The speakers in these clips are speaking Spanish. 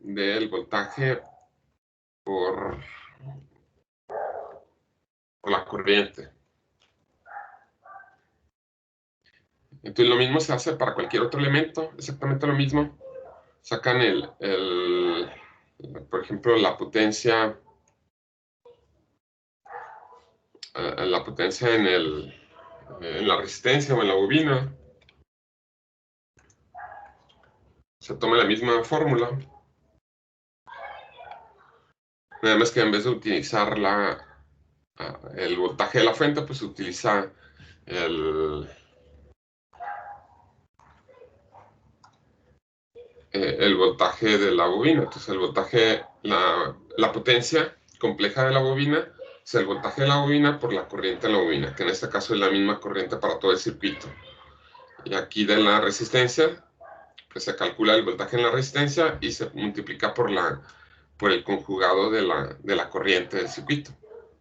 del voltaje por la corriente. Entonces lo mismo se hace para cualquier otro elemento, exactamente lo mismo. Sacan por ejemplo, la potencia en la resistencia o en la bobina. Se toma la misma fórmula. Nada más que en vez de utilizar el voltaje de la fuente, pues se utiliza el voltaje de la bobina. Entonces el voltaje, la potencia compleja de la bobina es el voltaje de la bobina por la corriente de la bobina, que en este caso es la misma corriente para todo el circuito. Y aquí de la resistencia, pues se calcula el voltaje en la resistencia y se multiplica por el conjugado de la corriente del circuito.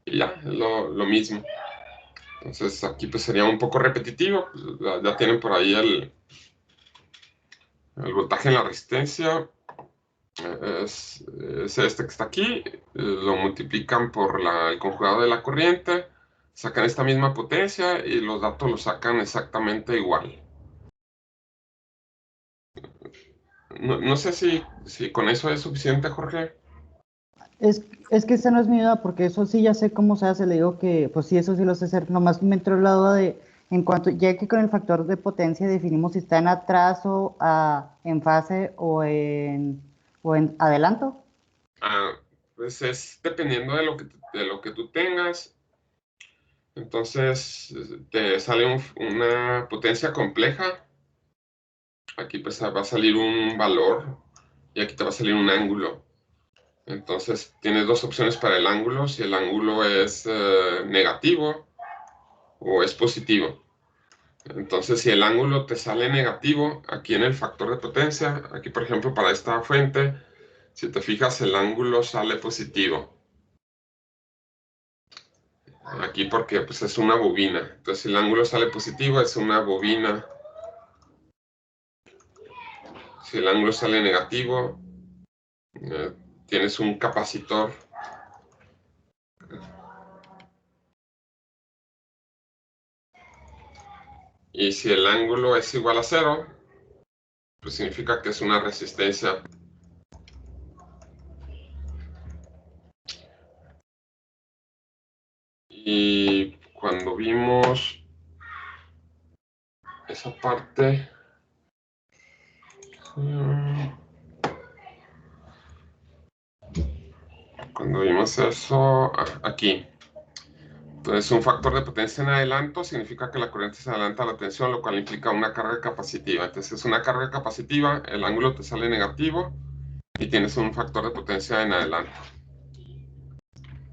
Y ya, es lo mismo. Entonces aquí pues sería un poco repetitivo. Pues, ya tienen por ahí el voltaje en la resistencia. Es este que está aquí, lo multiplican por el conjugado de la corriente, sacan esta misma potencia y los datos los sacan exactamente igual. No sé si con eso es suficiente, Jorge. Es que esa no es mi duda, porque eso sí ya sé cómo se hace. Le digo que, pues sí, eso sí lo sé hacer. Nomás me entró la duda de, en cuanto, ya que con el factor de potencia definimos si está en atraso, en fase o en adelanto. Pues es dependiendo de lo que tú tengas. Entonces te sale una potencia compleja. Aquí pues va a salir un valor y aquí te va a salir un ángulo. Entonces tienes dos opciones para el ángulo, si el ángulo es negativo o es positivo. Entonces si el ángulo te sale negativo, aquí en el factor de potencia, aquí por ejemplo para esta fuente, si te fijas el ángulo sale positivo. Aquí porque pues es una bobina. Entonces si el ángulo sale positivo es una bobina. Si el ángulo sale negativo, tienes un capacitor. Y si el ángulo es igual a 0, pues significa que es una resistencia. Y cuando vimos esa parte, cuando vimos eso aquí, entonces un factor de potencia en adelanto significa que la corriente se adelanta a la tensión, lo cual implica una carga capacitiva. Entonces es una carga capacitiva, el ángulo te sale negativo y tienes un factor de potencia en adelanto.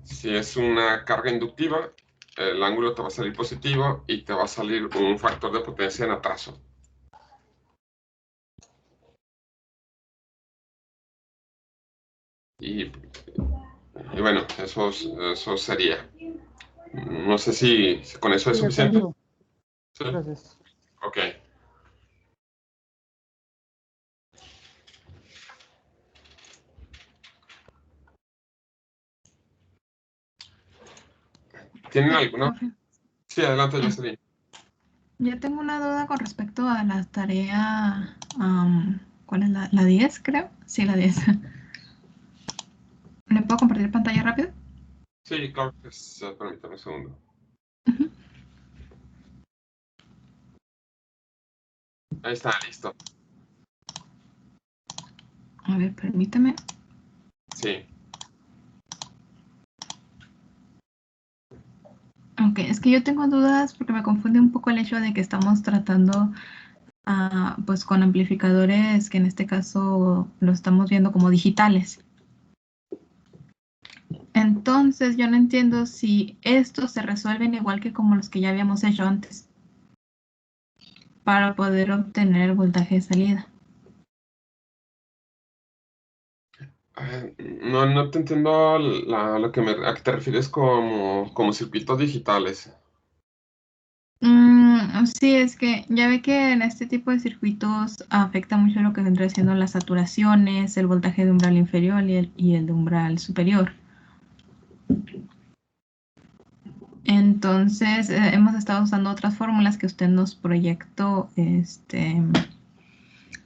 Si es una carga inductiva, el ángulo te va a salir positivo y te va a salir un factor de potencia en atraso. Y bueno, eso sería. No sé si con eso es Sí, ya suficiente. conmigo. ¿Sí? Gracias. Ok. ¿Tienen alguna? Profe, Sí, adelante, Jocelyn. yo tengo una duda con respecto a la tarea, ¿cuál es la 10, creo? Sí, la 10. ¿Le puedo compartir pantalla rápido? Sí, claro que sí. Permítame un segundo. Ujú. Ahí está, listo. A ver, permítame. Sí. Ok, es que yo tengo dudas porque me confunde un poco el hecho de que estamos tratando pues con amplificadores que en este caso lo estamos viendo como digitales. Entonces yo no entiendo si estos se resuelven igual que como los que ya habíamos hecho antes para poder obtener voltaje de salida. No te entiendo a qué te refieres como circuitos digitales. Sí, es que ya ve que en este tipo de circuitos afecta mucho lo que vendría siendo las saturaciones, el voltaje de umbral inferior y el de umbral superior. Entonces, hemos estado usando otras fórmulas que usted nos proyectó,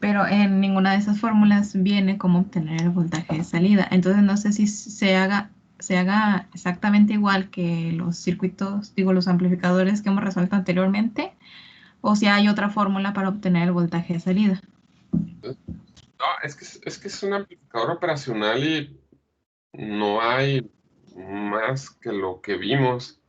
pero en ninguna de esas fórmulas viene cómo obtener el voltaje de salida. Entonces, no sé si se haga exactamente igual que los circuitos, digo, los amplificadores que hemos resuelto anteriormente, o si hay otra fórmula para obtener el voltaje de salida. No, es que es un amplificador operacional y no hay más que lo que vimos.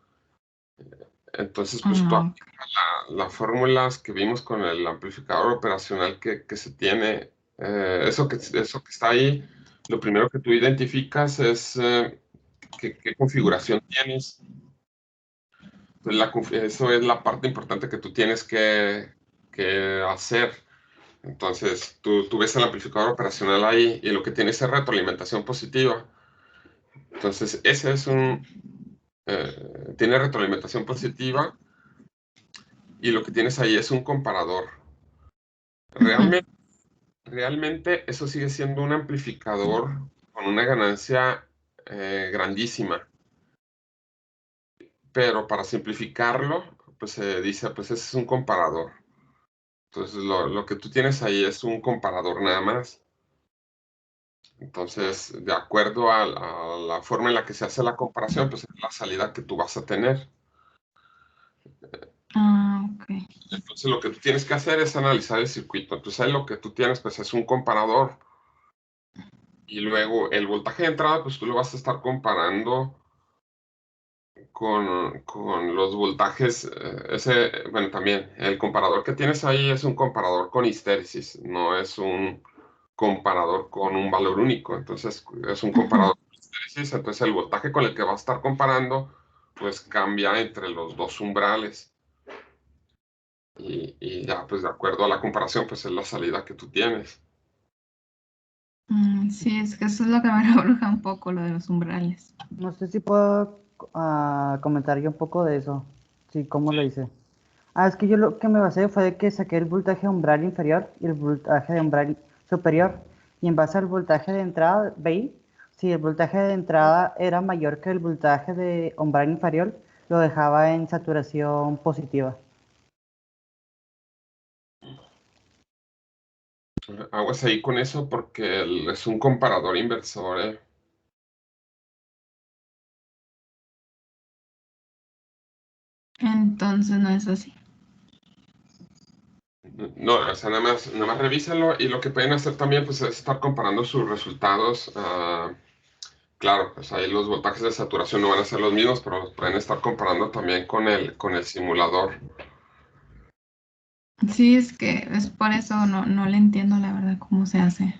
Entonces, pues tú Ah, ok. aplicas las fórmulas que vimos con el amplificador operacional que se tiene. Eso que está ahí, lo primero que tú identificas es qué configuración tienes. Entonces, eso es la parte importante que tú tienes que hacer. Entonces, tú ves el amplificador operacional ahí y lo que tiene es retroalimentación positiva. Entonces, tiene retroalimentación positiva y lo que tienes ahí es un comparador. Ujú. Realmente, realmente eso sigue siendo un amplificador con una ganancia grandísima, pero para simplificarlo, pues se dice, pues ese es un comparador. Entonces, lo que tú tienes ahí es un comparador nada más. Entonces, de acuerdo a la forma en la que se hace la comparación, pues es la salida que tú vas a tener. Ah, ok. Entonces, lo que tú tienes que hacer es analizar el circuito. Entonces, ahí lo que tú tienes, pues es un comparador. Y luego el voltaje de entrada, pues tú lo vas a estar comparando con los voltajes. Bueno, también el comparador que tienes ahí es un comparador con histéresis, no es un comparador con un valor único. Entonces, es un Ujú. comparador con histéresis. Entonces, el voltaje con el que vas a estar comparando, pues cambia entre los dos umbrales. Y ya, pues de acuerdo a la comparación, pues es la salida que tú tienes. Sí, es que eso es lo que me rebruja un poco, lo de los umbrales. No sé si puedo comentar yo un poco de eso. Sí, ¿cómo lo hice? Es que yo lo que me basé fue de que saqué el voltaje umbral inferior y el voltaje de umbral superior. Y en base al voltaje de entrada, veí, si el voltaje de entrada era mayor que el voltaje de umbral inferior, lo dejaba en saturación positiva. Aguas ahí con eso porque es un comparador inversor, ¿eh? Entonces no es así. No, o sea, nada más revísalo y lo que pueden hacer también pues, es estar comparando sus resultados. Claro, pues ahí los voltajes de saturación no van a ser los mismos, pero los pueden estar comparando también con el simulador. Sí, es que es por eso no le entiendo la verdad cómo se hace.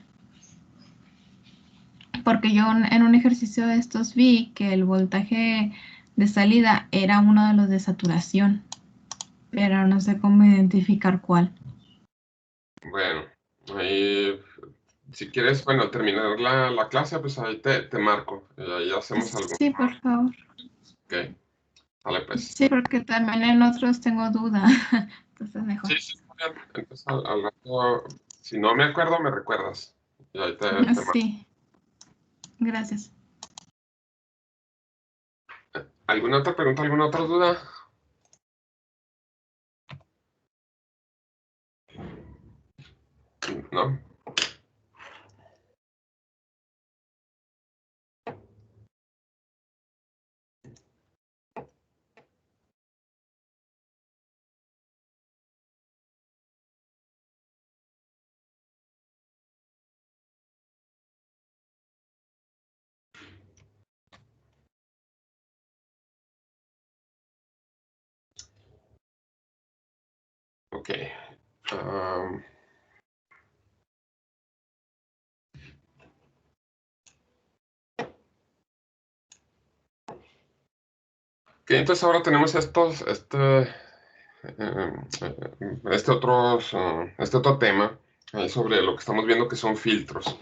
Porque yo en un ejercicio de estos vi que el voltaje de salida era uno de los de saturación, pero no sé cómo identificar cuál. Bueno, ahí, si quieres, bueno, al terminar la clase, pues ahí te marco y ahí hacemos algo. Sí, por favor. Ok, vale, pues. Sí, porque también en otros tengo duda. Entonces mejor. Sí, sí, está bien. Entonces, al rato, si no me acuerdo, me recuerdas. Y ahí te marco. Sí, gracias. ¿Alguna otra pregunta, alguna otra duda? ¿No? Ok. Am, ok, entonces ahora tenemos este otro tema sobre lo que estamos viendo que son filtros.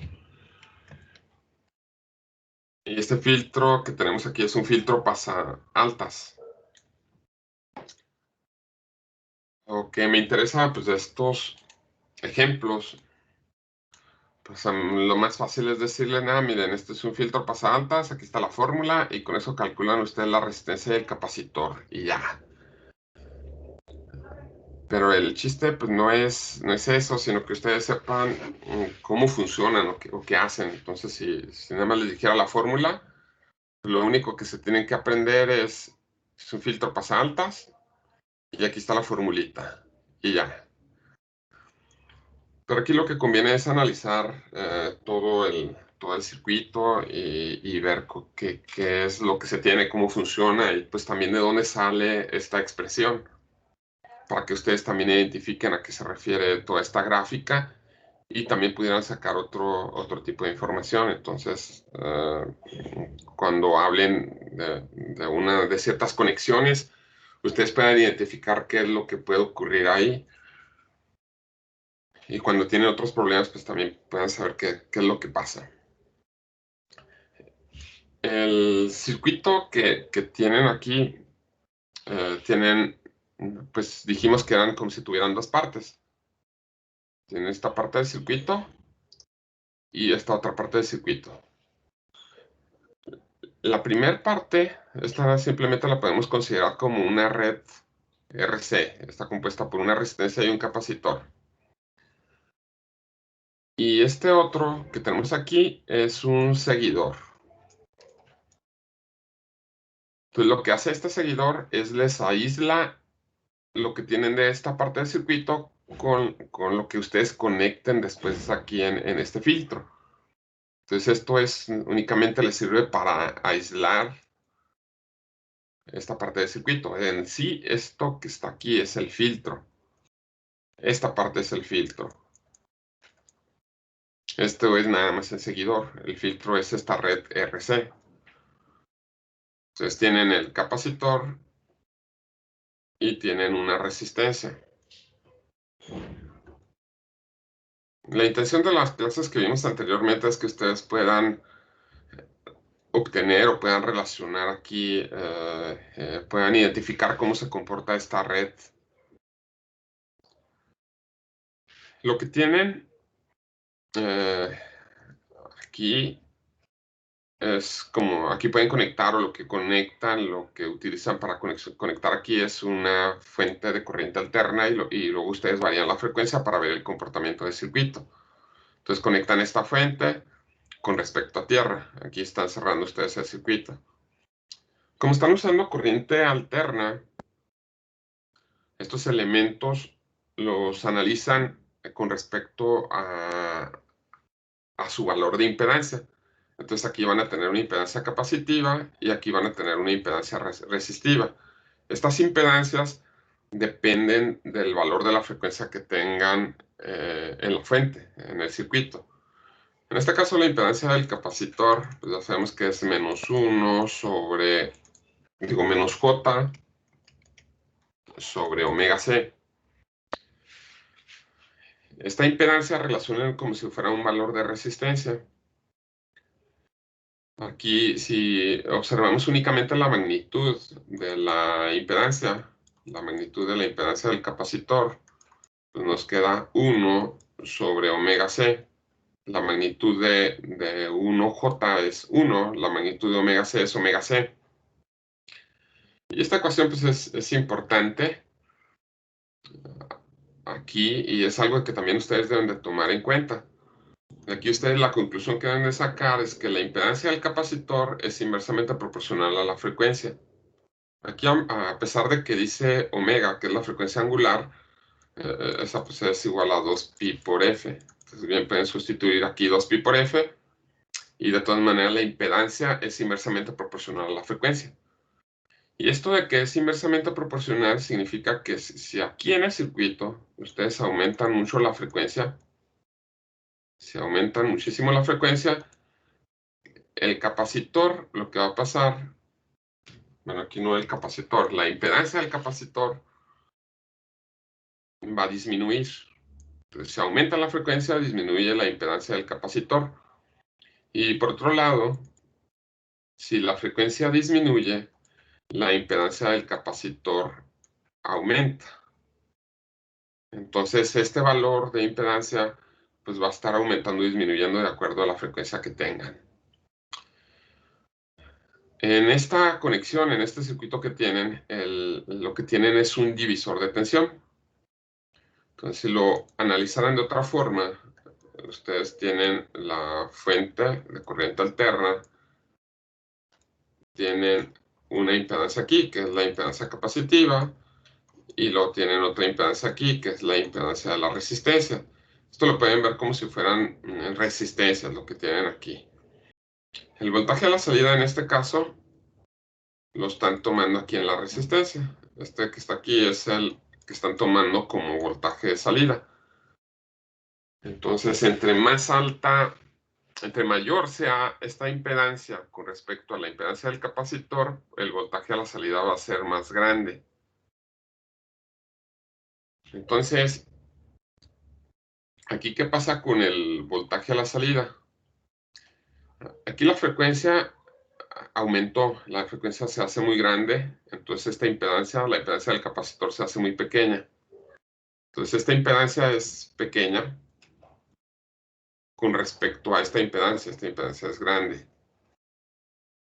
Y este filtro que tenemos aquí es un filtro pasa altas. Lo que me interesa, pues, de estos ejemplos, pues lo más fácil es decirle, nada, miren, este es un filtro pasaaltas, aquí está la fórmula, y con eso calculan ustedes la resistencia del capacitor, y ya. Pero el chiste, pues, no es eso, sino que ustedes sepan cómo funcionan o qué hacen. Entonces, si nada más les dijera la fórmula, lo único que se tienen que aprender es un filtro pasaaltas, y aquí está la formulita, y ya. Pero aquí lo que conviene es analizar todo el circuito y ver qué es lo que se tiene, cómo funciona y pues también de dónde sale esta expresión, para que ustedes también identifiquen a qué se refiere toda esta gráfica y también pudieran sacar otro tipo de información. Entonces, cuando hablen de ciertas conexiones, ustedes puedan identificar qué es lo que puede ocurrir ahí. Y cuando tienen otros problemas, pues también puedan saber qué es lo que pasa. El circuito que tienen aquí, pues dijimos que eran como si tuvieran dos partes. Tienen esta parte del circuito y esta otra parte del circuito. La primera parte, esta simplemente la podemos considerar como una red RC. Está compuesta por una resistencia y un capacitor. Y este otro que tenemos aquí es un seguidor. Entonces lo que hace este seguidor es les aísla lo que tienen de esta parte del circuito con lo que ustedes conecten después aquí en este filtro. Entonces esto únicamente les sirve para aislar esta parte del circuito. En sí, esto que está aquí es el filtro. Esta parte es el filtro. Esto es nada más el seguidor. El filtro es esta red RC. Entonces tienen el capacitor y tienen una resistencia. La intención de las clases que vimos anteriormente es que ustedes puedan obtener o puedan relacionar aquí, puedan identificar cómo se comporta esta red. Lo que tienen aquí es como, aquí pueden conectar o lo que conectan, lo que utilizan para conectar aquí es una fuente de corriente alterna y luego ustedes varían la frecuencia para ver el comportamiento del circuito. Entonces conectan esta fuente con respecto a tierra. Aquí están cerrando ustedes el circuito. Como están usando corriente alterna, estos elementos los analizan con respecto a su valor de impedancia. Entonces aquí van a tener una impedancia capacitiva y aquí van a tener una impedancia resistiva. Estas impedancias dependen del valor de la frecuencia que tengan en la fuente, en el circuito. En este caso la impedancia del capacitor, pues ya sabemos que es -1 sobre, menos J sobre omega C. Esta impedancia relaciona como si fuera un valor de resistencia. Aquí, si observamos únicamente la magnitud de la impedancia del capacitor, pues nos queda 1 sobre omega C. La magnitud de 1J es 1, la magnitud de omega C es omega C. Y esta ecuación pues es importante aquí y es algo que también ustedes deben de tomar en cuenta. Aquí ustedes la conclusión que deben de sacar es que la impedancia del capacitor es inversamente proporcional a la frecuencia. Aquí, a pesar de que dice omega, que es la frecuencia angular, esa pues es igual a 2pi por f. Entonces bien pueden sustituir aquí 2pi por f y de todas maneras la impedancia es inversamente proporcional a la frecuencia. Y esto de que es inversamente proporcional significa que si aquí en el circuito ustedes aumentan mucho la frecuencia, si aumentan muchísimo la frecuencia, el capacitor, lo que va a pasar, bueno, aquí no el capacitor, la impedancia del capacitor va a disminuir. Entonces, si aumenta la frecuencia, disminuye la impedancia del capacitor. Y por otro lado, si la frecuencia disminuye, la impedancia del capacitor aumenta. Entonces, este valor de impedancia pues va a estar aumentando y disminuyendo de acuerdo a la frecuencia que tengan. En esta conexión, en este circuito que tienen, lo que tienen es un divisor de tensión. Entonces, si lo analizaran de otra forma, ustedes tienen la fuente de corriente alterna, tienen una impedancia aquí, que es la impedancia capacitiva, y luego tienen otra impedancia aquí, que es la impedancia de la resistencia. Esto lo pueden ver como si fueran resistencias, lo que tienen aquí. El voltaje a la salida en este caso lo están tomando aquí en la resistencia. Este que está aquí es el que están tomando como voltaje de salida. Entonces, entre mayor sea esta impedancia con respecto a la impedancia del capacitor, el voltaje a la salida va a ser más grande. Entonces, aquí, ¿qué pasa con el voltaje a la salida? Aquí la frecuencia aumentó, la frecuencia se hace muy grande, entonces esta impedancia, la impedancia del capacitor se hace muy pequeña. Entonces esta impedancia es pequeña con respecto a esta impedancia es grande.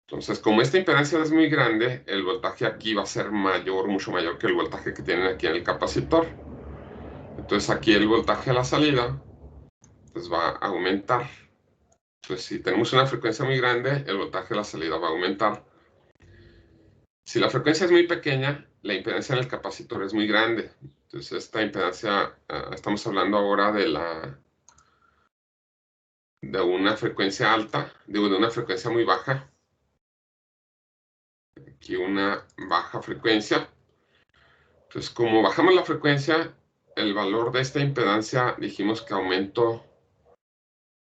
Entonces, como esta impedancia es muy grande, el voltaje aquí va a ser mayor, mucho mayor que el voltaje que tienen aquí en el capacitor. Entonces aquí el voltaje a la salida pues va a aumentar. Entonces, si tenemos una frecuencia muy grande, el voltaje a la salida va a aumentar. Si la frecuencia es muy pequeña, la impedancia en el capacitor es muy grande. Entonces, esta impedancia, estamos hablando ahora de una frecuencia alta, de una frecuencia muy baja. Aquí una baja frecuencia. Entonces, como bajamos la frecuencia, el valor de esta impedancia, dijimos que aumentó.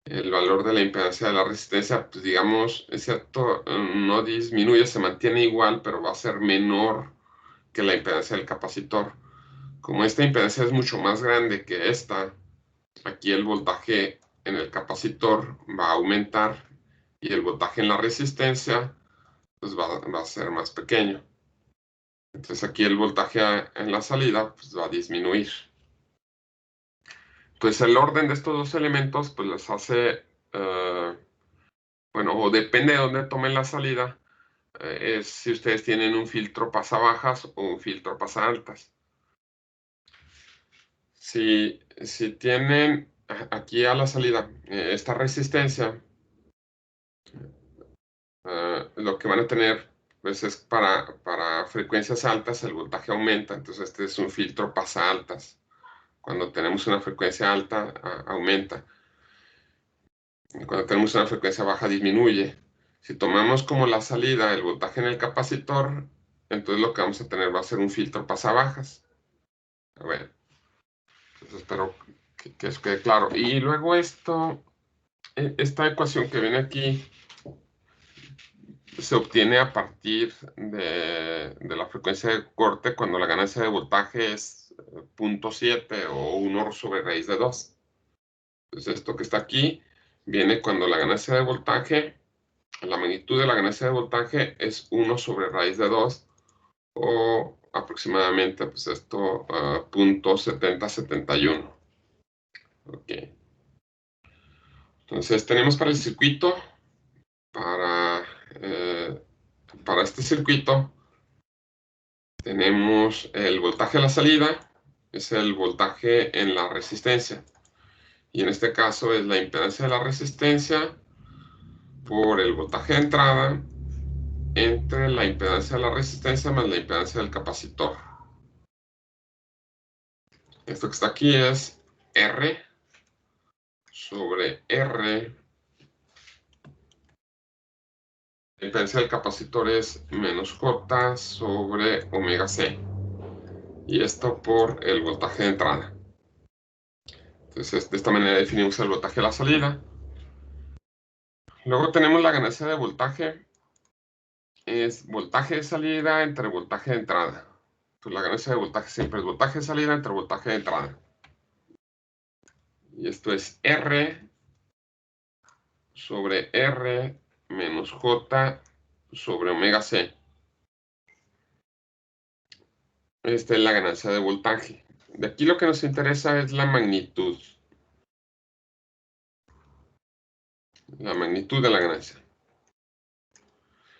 El valor de la impedancia de la resistencia, pues digamos, es cierto, no disminuye, se mantiene igual, pero va a ser menor que la impedancia del capacitor. Como esta impedancia es mucho más grande que esta, aquí el voltaje en el capacitor va a aumentar y el voltaje en la resistencia pues va a ser más pequeño. Entonces aquí el voltaje en la salida pues va a disminuir. Pues el orden de estos dos elementos pues les hace, bueno, o depende de dónde tomen la salida, es si ustedes tienen un filtro pasabajas o un filtro pasaltas. Si tienen aquí a la salida esta resistencia, lo que van a tener pues es para frecuencias altas el voltaje aumenta, entonces este es un filtro pasa altas. Cuando tenemos una frecuencia alta, aumenta. Y cuando tenemos una frecuencia baja, disminuye. Si tomamos como la salida el voltaje en el capacitor, entonces lo que vamos a tener va a ser un filtro pasabajas. Bueno, entonces espero que eso quede claro. Y luego esta ecuación que viene aquí se obtiene a partir de la frecuencia de corte cuando la ganancia de voltaje es 0.7 o 1 sobre raíz de 2. Entonces esto que está aquí viene cuando la ganancia de voltaje, la magnitud de la ganancia de voltaje es 1 sobre raíz de 2 o aproximadamente pues esto 0.7071. Ok. Entonces tenemos para el circuito, para este circuito, tenemos el voltaje a la salida, es el voltaje en la resistencia. Y en este caso es la impedancia de la resistencia por el voltaje de entrada entre la impedancia de la resistencia más la impedancia del capacitor. Esto que está aquí es R sobre R. La impedancia del capacitor es menos J sobre omega C. Y esto por el voltaje de entrada. Entonces, de esta manera definimos el voltaje a la salida. Luego tenemos la ganancia de voltaje. Es voltaje de salida entre voltaje de entrada. Entonces, la ganancia de voltaje siempre es voltaje de salida entre voltaje de entrada. Y esto es R sobre R menos J sobre omega C. Esta es la ganancia de voltaje. De aquí lo que nos interesa es la magnitud. La magnitud de la ganancia.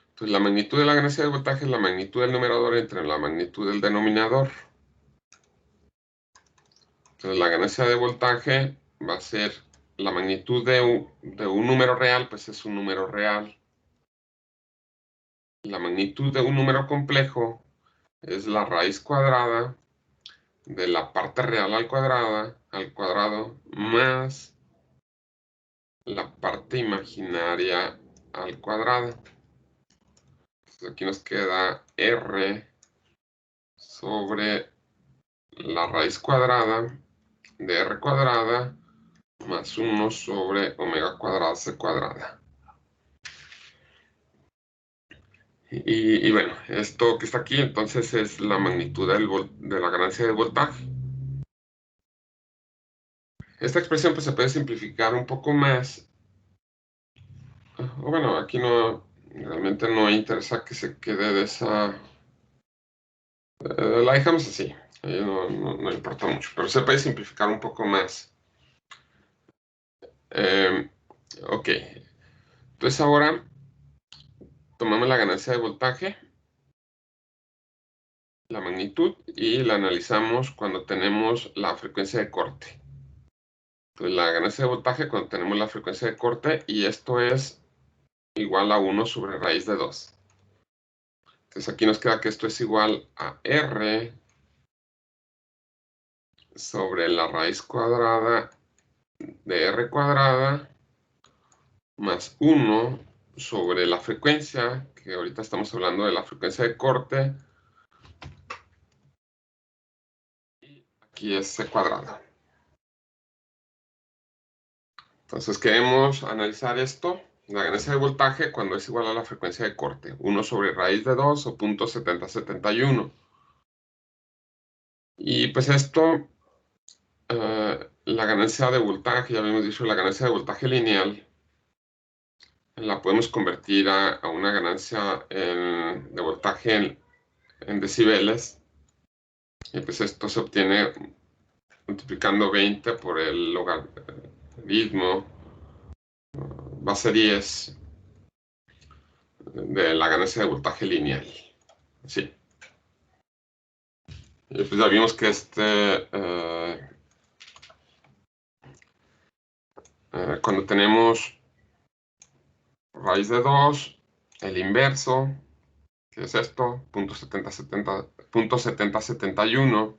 Entonces, la magnitud de la ganancia de voltaje es la magnitud del numerador entre la magnitud del denominador. Entonces, la ganancia de voltaje va a ser la magnitud de un número real, pues es un número real. La magnitud de un número complejo es la raíz cuadrada de la parte real al cuadrado, más la parte imaginaria al cuadrado. Entonces aquí nos queda R sobre la raíz cuadrada de R cuadrada más 1 sobre omega cuadrada C cuadrada. Y bueno, esto que está aquí entonces es la magnitud de la ganancia de voltaje. Esta expresión pues se puede simplificar un poco más. O bueno, aquí no, realmente no interesa que se quede de esa... la dejamos así, no importa mucho, pero se puede simplificar un poco más. Ok, entonces ahora tomamos la ganancia de voltaje, la magnitud, y la analizamos cuando tenemos la frecuencia de corte. Entonces la ganancia de voltaje cuando tenemos la frecuencia de corte, y esto es igual a 1 sobre raíz de 2. Entonces aquí nos queda que esto es igual a R sobre la raíz cuadrada de R cuadrada más 1 sobre la frecuencia, que ahorita estamos hablando de la frecuencia de corte, y aquí es C cuadrado. Entonces queremos analizar esto, la ganancia de voltaje cuando es igual a la frecuencia de corte, 1 sobre raíz de 2 o 0.7071. Y pues esto, la ganancia de voltaje, ya habíamos dicho, la ganancia de voltaje lineal, la podemos convertir a una ganancia de voltaje en decibeles. Y pues esto se obtiene multiplicando 20 por el logaritmo base 10 de la ganancia de voltaje lineal. Sí. Y pues ya vimos que cuando tenemos raíz de 2, el inverso, que es esto, 0.7071,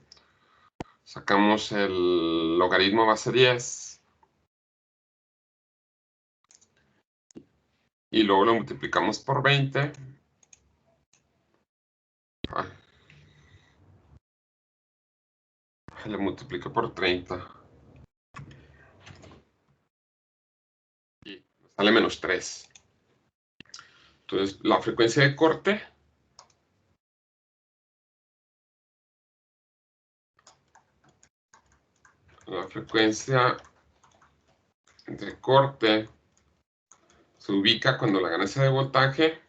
sacamos el logaritmo base 10 y luego lo multiplicamos por 20. Le multiplico por 30 y sale menos 3. Entonces, la frecuencia de corte se ubica cuando la ganancia de voltaje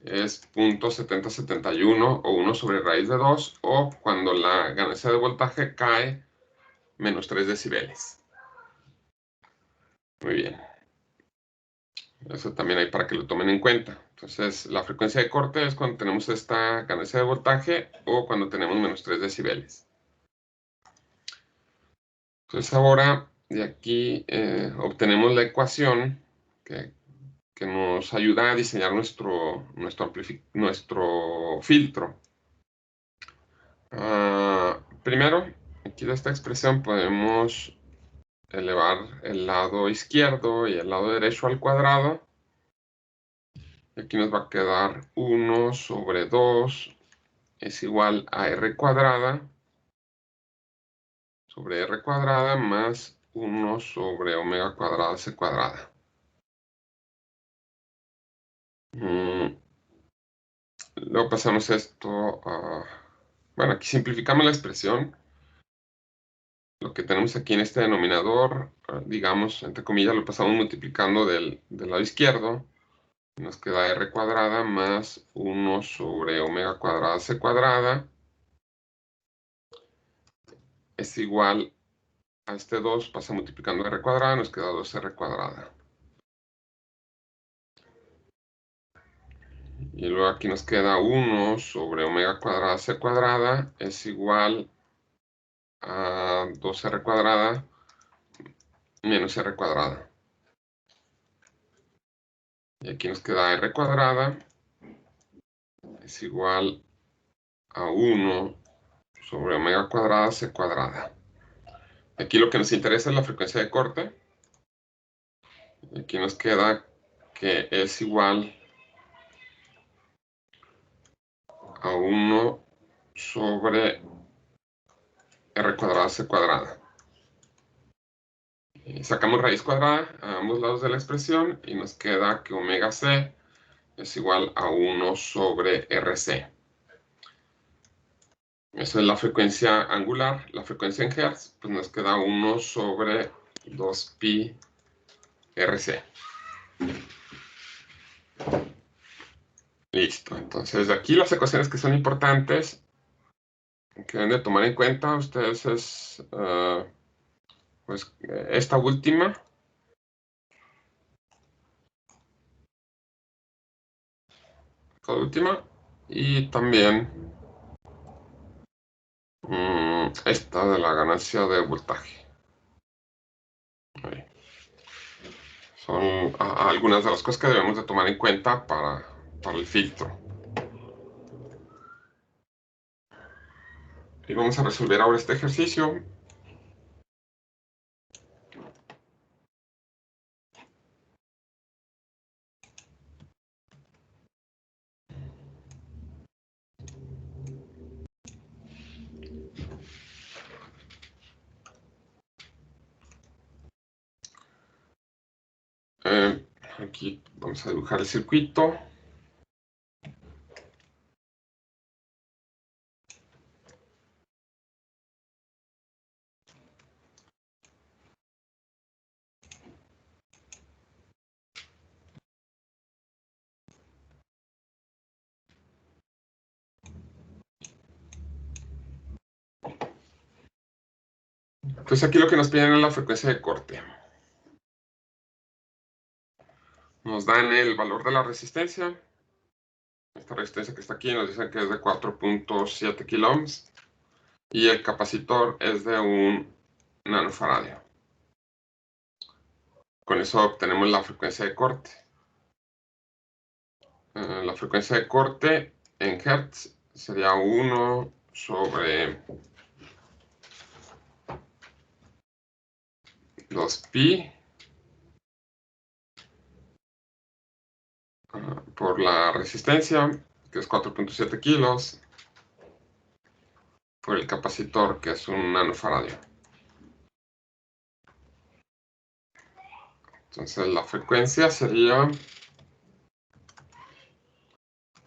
es 0.7071 o 1 sobre raíz de 2, o cuando la ganancia de voltaje cae menos 3 decibeles. Muy bien. Eso también hay para que lo tomen en cuenta. Entonces, la frecuencia de corte es cuando tenemos esta ganancia de voltaje o cuando tenemos menos 3 decibeles. Entonces, ahora de aquí obtenemos la ecuación que nos ayuda a diseñar nuestro filtro. Primero, aquí de esta expresión podemos elevar el lado izquierdo y el lado derecho al cuadrado. Y aquí nos va a quedar 1 sobre 2 es igual a R cuadrada sobre R cuadrada más 1 sobre omega cuadrada C cuadrada. Luego pasamos esto a... Bueno, aquí simplificamos la expresión. Lo que tenemos aquí en este denominador, digamos, entre comillas, lo pasamos multiplicando del lado izquierdo. Nos queda R cuadrada más 1 sobre omega cuadrada C cuadrada. es igual a este 2, pasa multiplicando R cuadrada, nos queda 2R cuadrada. Y luego aquí nos queda 1 sobre omega cuadrada C cuadrada es igual a 2R cuadrada menos R cuadrada. Y aquí nos queda R cuadrada es igual a 1 sobre omega cuadrada C cuadrada. Aquí lo que nos interesa es la frecuencia de corte. Y aquí nos queda que es igual a 1 sobre R cuadrada C cuadrada. Y sacamos raíz cuadrada a ambos lados de la expresión y nos queda que omega C es igual a 1 sobre RC. Eso es la frecuencia angular. La frecuencia en Hertz, pues nos queda 1 sobre 2pi RC. Listo. Entonces, de aquí las ecuaciones que son importantes, que deben de tomar en cuenta ustedes es pues esta última. Y también esta de la ganancia de voltaje. Ahí. Son algunas de las cosas que debemos de tomar en cuenta para el filtro. Y vamos a resolver ahora este ejercicio. Aquí vamos a dibujar el circuito. Entonces aquí lo que nos piden es la frecuencia de corte. Nos dan el valor de la resistencia. Esta resistencia que está aquí nos dicen que es de 4.7 kiloohms. Y el capacitor es de 1 nanofaradio. Con eso obtenemos la frecuencia de corte. La frecuencia de corte en Hertz sería 1 sobre 2pi por la resistencia, que es 4.7 kilos, por el capacitor, que es 1 nanofaradio. Entonces la frecuencia sería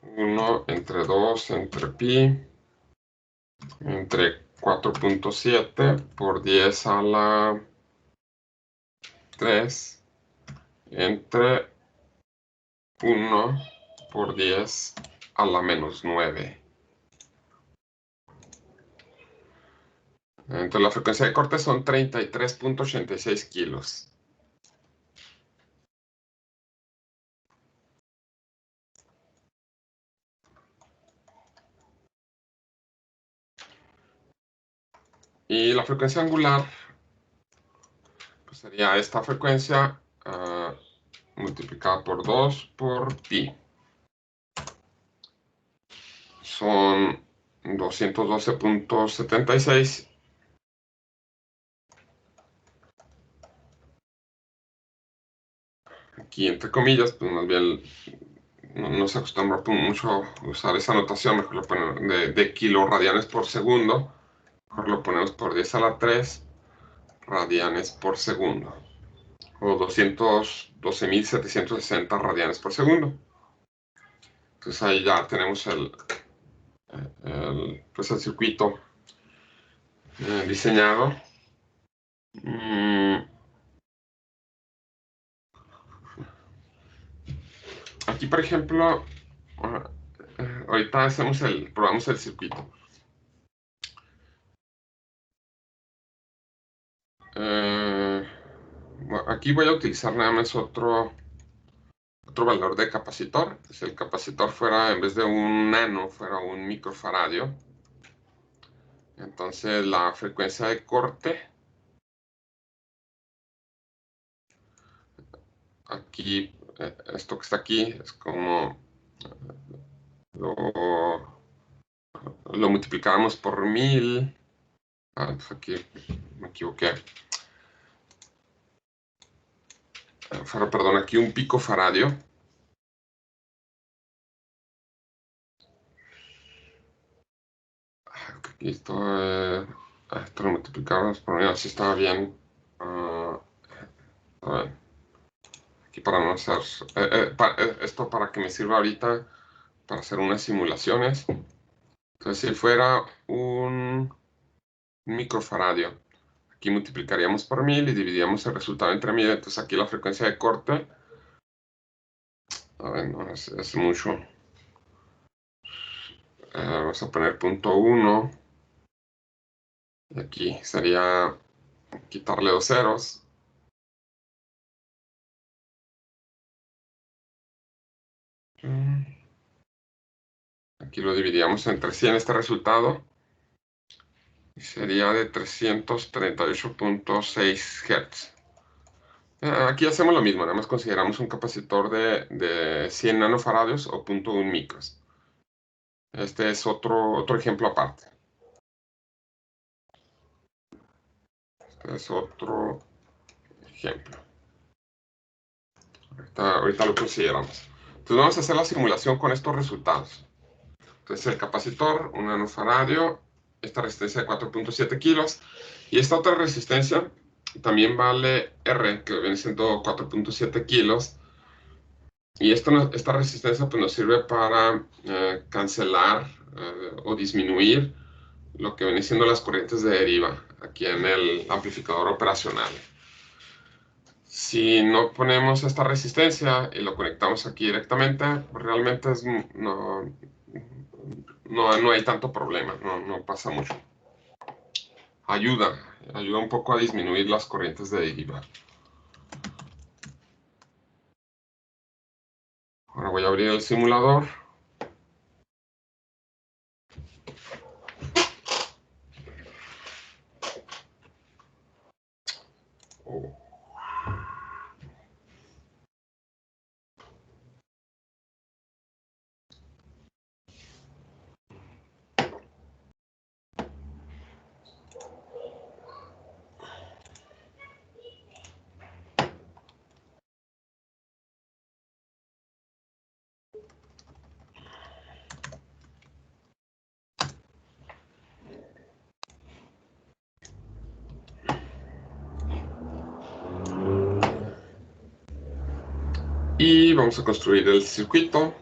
1 entre 2 entre pi entre 4.7 por 10 a la 3 entre 1 por 10 a la menos 9. Entonces la frecuencia de corte son 33.86 kilos. Y la frecuencia angular pues sería esta frecuencia multiplicada por 2 por pi. Son 212.76. Aquí entre comillas, pues más bien no se acostumbra mucho a usar esa notación, mejor lo ponemos de kiloradianes por segundo. Mejor lo ponemos por 10 a la 3 radianes por segundo. O 212.760 radianes por segundo. Entonces ahí ya tenemos pues el circuito diseñado. Aquí, por ejemplo, ahorita probamos el circuito. aquí voy a utilizar nada más otro valor de capacitor. Si el capacitor fuera, en vez de un nano, fuera un microfaradio, entonces la frecuencia de corte, aquí, esto que está aquí, es como lo multiplicamos por 1000. Pues aquí me equivoqué. Perdón, aquí un picofaradio. Aquí esto lo multiplicamos por 1000, así estaba bien. A ver, aquí para no hacer... esto para que me sirva ahorita para hacer unas simulaciones. Entonces, si fuera un microfaradio, aquí multiplicaríamos por 1000 y dividiríamos el resultado entre 1000. Entonces aquí la frecuencia de corte, a ver, no es mucho. Vamos a poner 0.1. Y aquí sería quitarle 2 ceros. Aquí lo dividiríamos entre 100 este resultado. Y sería de 338.6 Hz. Aquí hacemos lo mismo, nada más consideramos un capacitor de 100 nanofaradios o 0.1 micros. Este es otro ejemplo aparte. Este es otro ejemplo. Ahorita lo consideramos. Entonces vamos a hacer la simulación con estos resultados. Entonces el capacitor, un nanofaradio, esta resistencia de 4.7 kilos. Y esta otra resistencia también vale R, que viene siendo 4.7 kilos. Y esta resistencia pues, nos sirve para cancelar o disminuir lo que viene siendo las corrientes de deriva aquí en el amplificador operacional. Si no ponemos esta resistencia y lo conectamos aquí directamente, pues realmente no hay tanto problema, no pasa mucho. Ayuda un poco a disminuir las corrientes de deriva. Ahora voy a abrir el simulador. Oh. Y vamos a construir el circuito.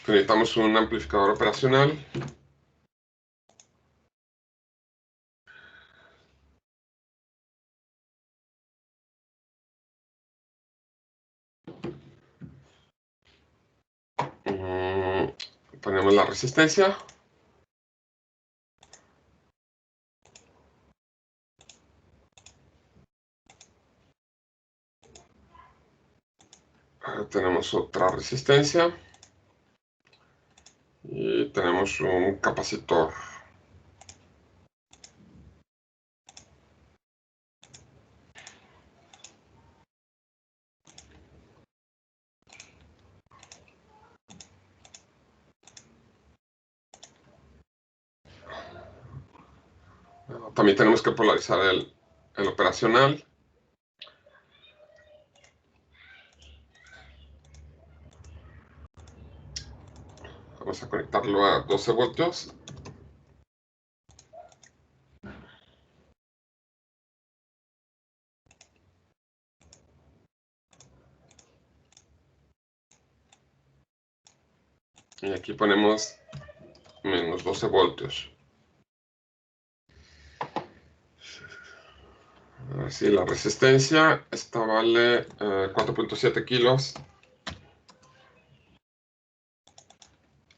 Necesitamos un amplificador operacional. Ponemos la resistencia. Tenemos otra resistencia. Y tenemos un capacitor. También tenemos que polarizar el operacional. Vamos a conectarlo a 12 voltios. Y aquí ponemos menos 12 voltios. Así la resistencia, esta vale 4.7 kilos.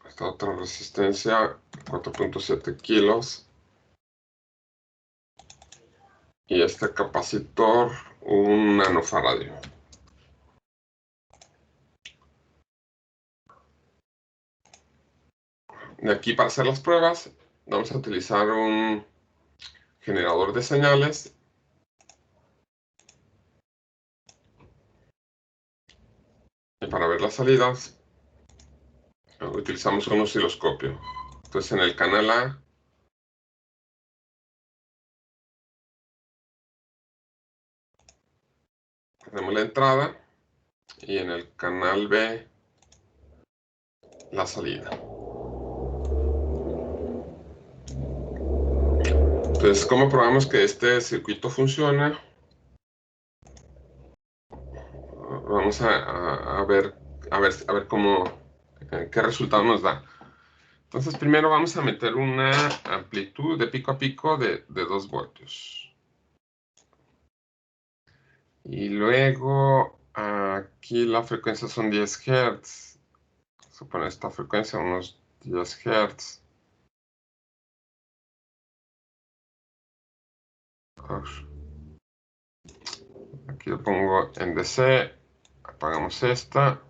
Esta otra resistencia, 4.7 kilos. y este capacitor 1 nanofaradio. De aquí, para hacer las pruebas, vamos a utilizar un generador de señales. Y para ver las salidas, utilizamos un osciloscopio. Entonces, en el canal A, tenemos la entrada, y en el canal B, la salida. Entonces, ¿cómo probamos que este circuito funciona? Vamos a ver cómo, qué resultado nos da. Entonces, primero vamos a meter una amplitud de pico a pico de 2 voltios. Y luego, aquí la frecuencia son 10 Hz. Vamos a poner esta frecuencia a unos 10 Hz. Aquí lo pongo en DC. Apagamos esta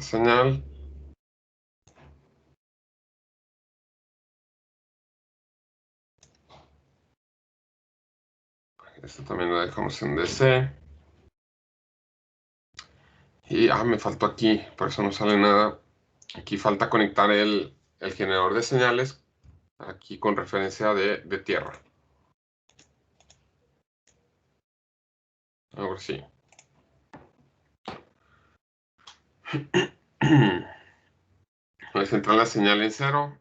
señal. Esto también lo dejamos en DC. Y me faltó aquí, por eso no sale nada. Aquí falta conectar el generador de señales, aquí con referencia de tierra. Ahora sí. Voy a centrar la señal en 0.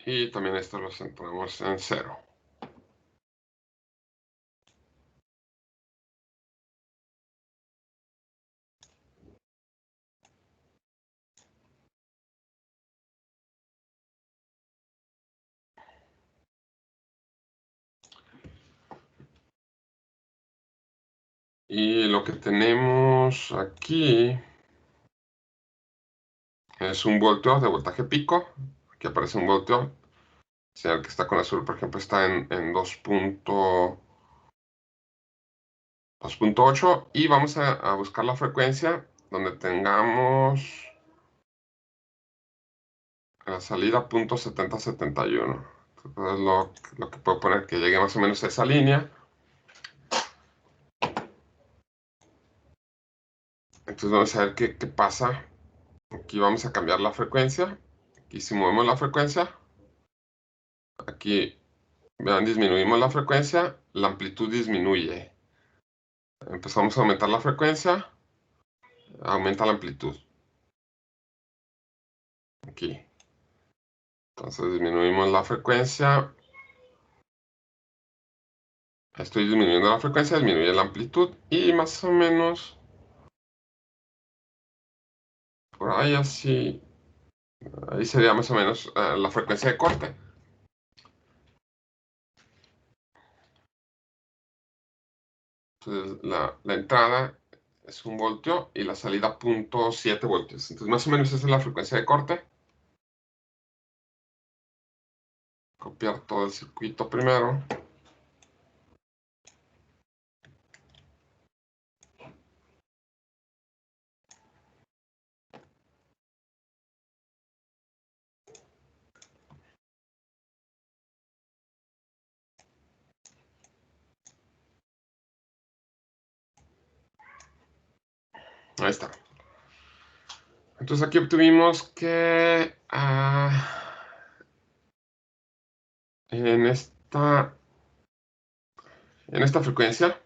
Y también esto lo centramos en 0. Y lo que tenemos aquí es un voltio de voltaje pico. Aquí aparece un voltio. Si el que está con azul, por ejemplo, está en 2.8. Y vamos a buscar la frecuencia donde tengamos la salida .7071. Entonces lo que puedo poner que llegue más o menos a esa línea. Entonces vamos a ver qué pasa. Aquí vamos a cambiar la frecuencia. Aquí si movemos la frecuencia, aquí vean, disminuimos la frecuencia, la amplitud disminuye. Empezamos a aumentar la frecuencia, aumenta la amplitud. Aquí. Entonces disminuimos la frecuencia. Estoy disminuyendo la frecuencia, disminuye la amplitud y más o menos por ahí así. Ahí sería más o menos la frecuencia de corte. Entonces la entrada es 1 voltio y la salida 0.7 voltios. Entonces más o menos esa es la frecuencia de corte. Copiar todo el circuito primero. Ahí está. Entonces aquí obtuvimos que en esta frecuencia,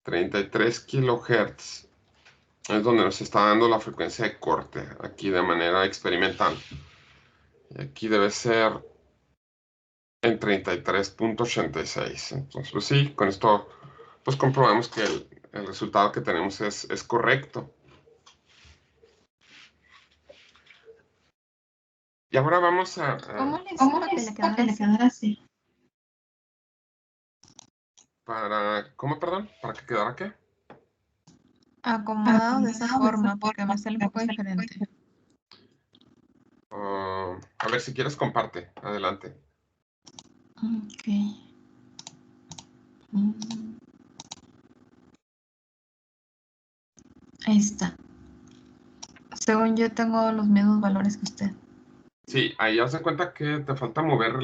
33 kHz, es donde nos está dando la frecuencia de corte, aquí de manera experimental. Y aquí debe ser en 33.86. Entonces, pues sí, con esto pues comprobamos que el resultado que tenemos es correcto. Y ahora vamos a... ¿Cómo le hizo para que le quedara así? ¿Cómo, perdón? ¿Para que quedara qué? Acomodado de esa forma, porque me sale un poco diferente. A ver, si quieres, comparte. Adelante. Ok. Ahí está. Según yo tengo los mismos valores que usted. Sí, ahí haz de cuenta que te falta mover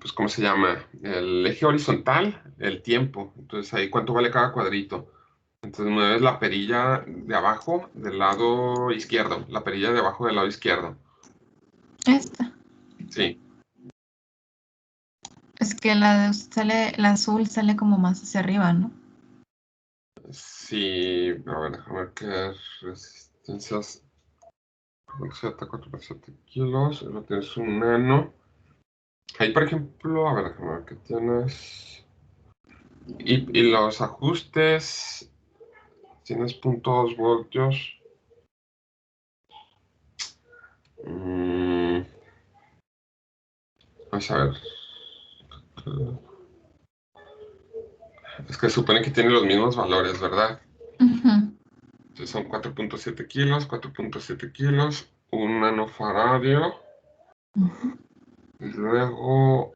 pues, ¿cómo se llama? El eje horizontal, el tiempo. Entonces, ahí cuánto vale cada cuadrito. Entonces, mueves la perilla de abajo del lado izquierdo. La perilla de abajo del lado izquierdo. Esta. Sí. Es que la de usted sale, la azul sale como más hacia arriba, ¿no? Sí, a ver, déjame ver qué resistencias. 4,7 kilos, no tienes un nano. Ahí, por ejemplo, a ver, déjame ver qué tienes. Y los ajustes, tienes 0.2 voltios. Vamos a ver. Es que supone que tiene los mismos valores, ¿verdad? Entonces son 4.7 kilos, 4.7 kilos, un nanofaradio. Y luego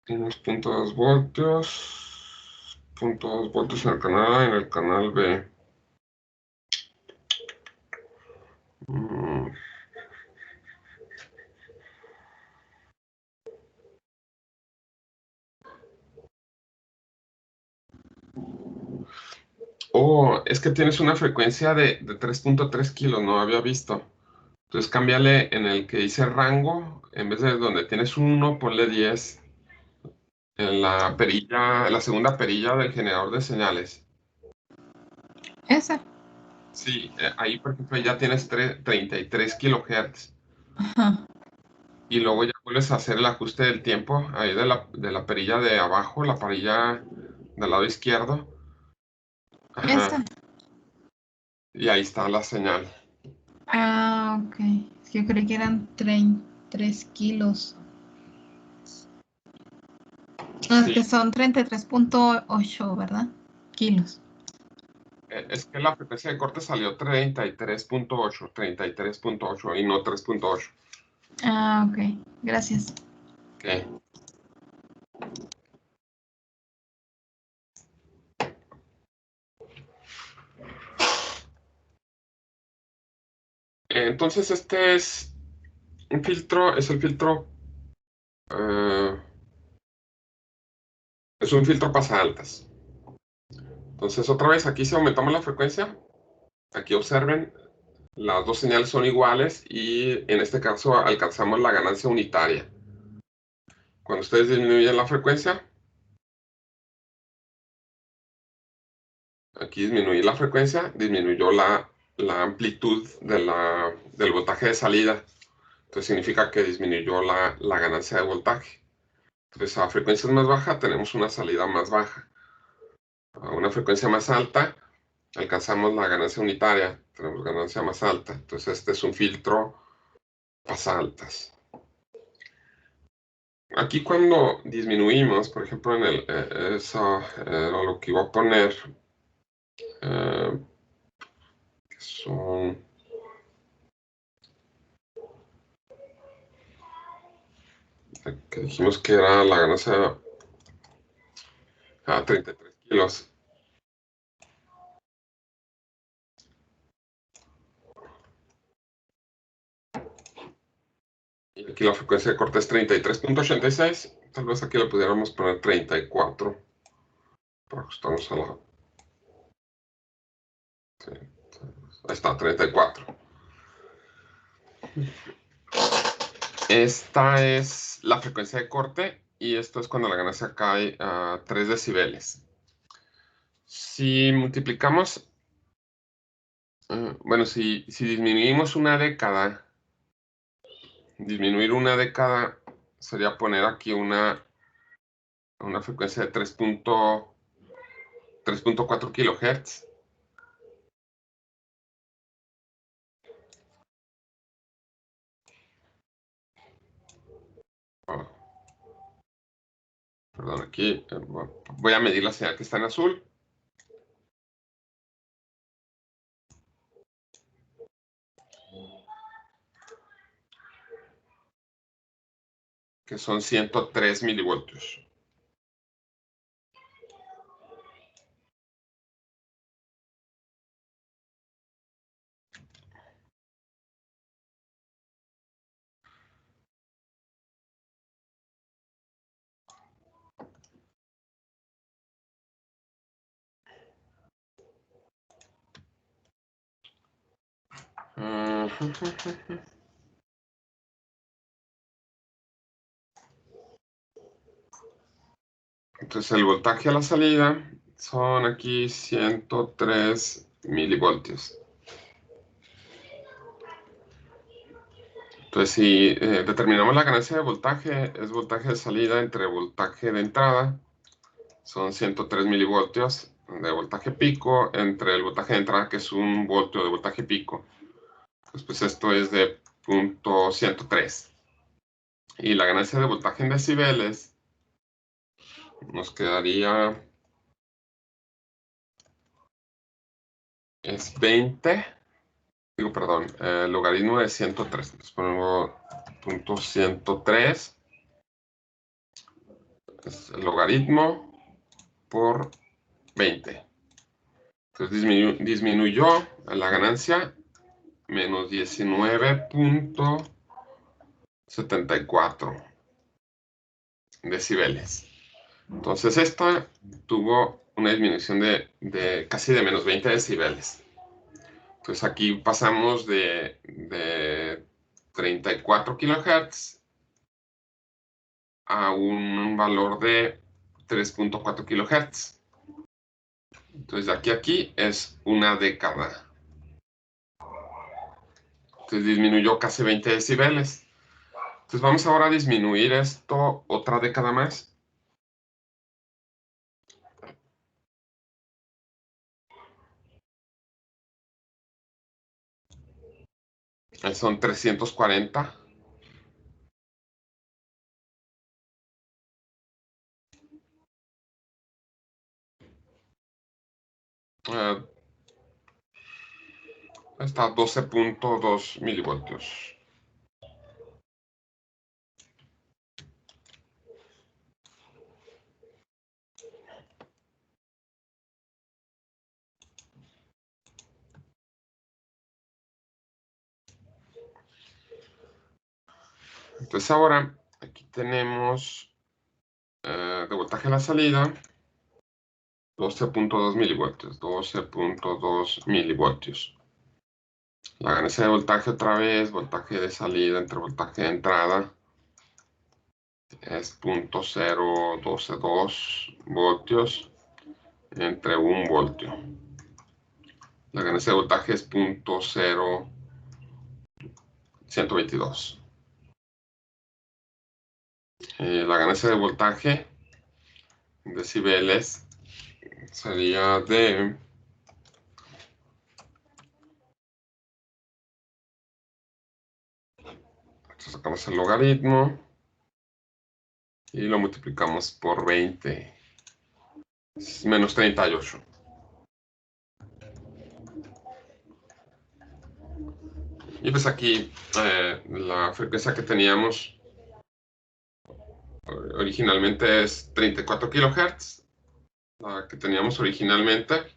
unos 0.2 voltios. 0.2 voltios en el canal A y en el canal B. Oh, es que tienes una frecuencia de 3.3 kilos, no había visto. Entonces cámbiale en el que dice rango, en vez de donde tienes 1, ponle 10 en la perilla, la segunda perilla del generador de señales. Esa. Sí, ahí por ejemplo ya tienes 33 kilohertz. Ajá. Y luego ya vuelves a hacer el ajuste del tiempo ahí de la perilla de abajo, la perilla del lado izquierdo. Esta. Ajá. Y ahí está la señal. Ah, ok. Es que yo creí que eran 3 kilos. No, es Sí, que son 33.8, ¿verdad? Kilos. es que la frecuencia de corte salió 33.8 y no 3.8. Ah, ok. Gracias. Ok. Entonces este es un filtro, eh, es un filtro pasaaltas. Entonces otra vez aquí si aumentamos la frecuencia, aquí observen, las dos señales son iguales y en este caso alcanzamos la ganancia unitaria. Cuando ustedes disminuyen la frecuencia, aquí disminuí la frecuencia, disminuyó la amplitud del voltaje de salida. Entonces significa que disminuyó la ganancia de voltaje. Entonces a frecuencias más bajas tenemos una salida más baja. A una frecuencia más alta alcanzamos la ganancia unitaria, tenemos ganancia más alta. Entonces este es un filtro pasaltas. Aquí cuando disminuimos, por ejemplo, eso era lo que iba a poner, que son... que dijimos que era la ganancia a 33 kilos. Y aquí la frecuencia de corte es 33.86. Tal vez aquí le pudiéramos poner 34 para ajustarnos a la... Sí, ahí está, 34. Esta es la frecuencia de corte y esto es cuando la ganancia cae a 3 decibeles. Si multiplicamos, bueno, si disminuimos una década, disminuir una década sería poner aquí una frecuencia de 3.4 kilohertz. Oh, perdón, aquí voy a medir la señal que está en azul. que son 103 milivoltios. Entonces el voltaje a la salida son aquí 103 milivoltios. Entonces si determinamos la ganancia de voltaje, es voltaje de salida entre voltaje de entrada, son 103 milivoltios de voltaje pico, entre el voltaje de entrada, que es 1 voltio de voltaje pico. Entonces pues esto es de 0.103. Y la ganancia de voltaje en decibeles nos quedaría, es 20, digo, perdón, el logaritmo de 103. Entonces ponemos 0.103, es el logaritmo por 20. Entonces disminuyó la ganancia menos 19.74 decibeles. Entonces esta tuvo una disminución de casi de menos 20 decibeles. Entonces aquí pasamos de 34 kilohertz a un valor de 3.4 kilohertz. Entonces de aquí a aquí es una década. Entonces disminuyó casi 20 decibeles. Entonces vamos ahora a disminuir esto otra década más. Son 340. Está 12.2 milivoltios. Entonces ahora aquí tenemos de voltaje a la salida 12.2 milivoltios. 12.2 milivoltios. La ganancia de voltaje otra vez, voltaje de salida entre voltaje de entrada, es 0.0122 voltios entre 1 voltio. La ganancia de voltaje es 0.0122. La ganancia de voltaje en decibeles sería de sacamos el logaritmo y lo multiplicamos por 20, es menos 38. Y pues aquí la frecuencia que teníamos originalmente es 34 kilohertz. La que teníamos originalmente,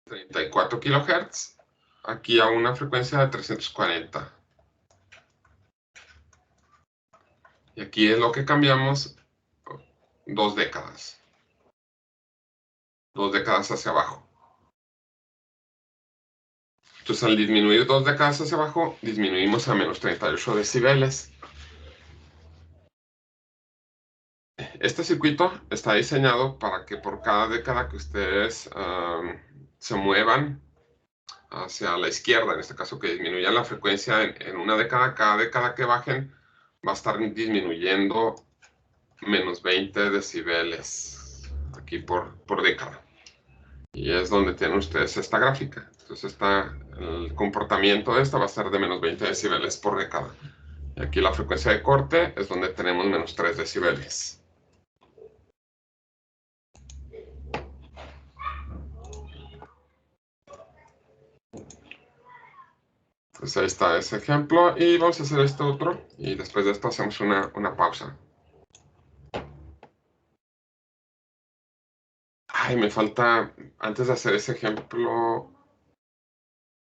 34 kilohertz. Aquí a una frecuencia de 340. Y aquí es lo que cambiamos 2 décadas. 2 décadas hacia abajo. Entonces al disminuir 2 décadas hacia abajo, disminuimos a menos 38 decibeles. Este circuito está diseñado para que por cada década que ustedes se muevan hacia la izquierda, en este caso que disminuyan la frecuencia en una década, cada década que bajen va a estar disminuyendo menos 20 decibeles aquí por década. Y es donde tienen ustedes esta gráfica. Entonces el comportamiento de esta va a ser de menos 20 decibeles por década. Y aquí la frecuencia de corte es donde tenemos menos 3 decibeles. Pues ahí está ese ejemplo y vamos a hacer este otro y después de esto hacemos una pausa. Ay, me falta, antes de hacer ese ejemplo,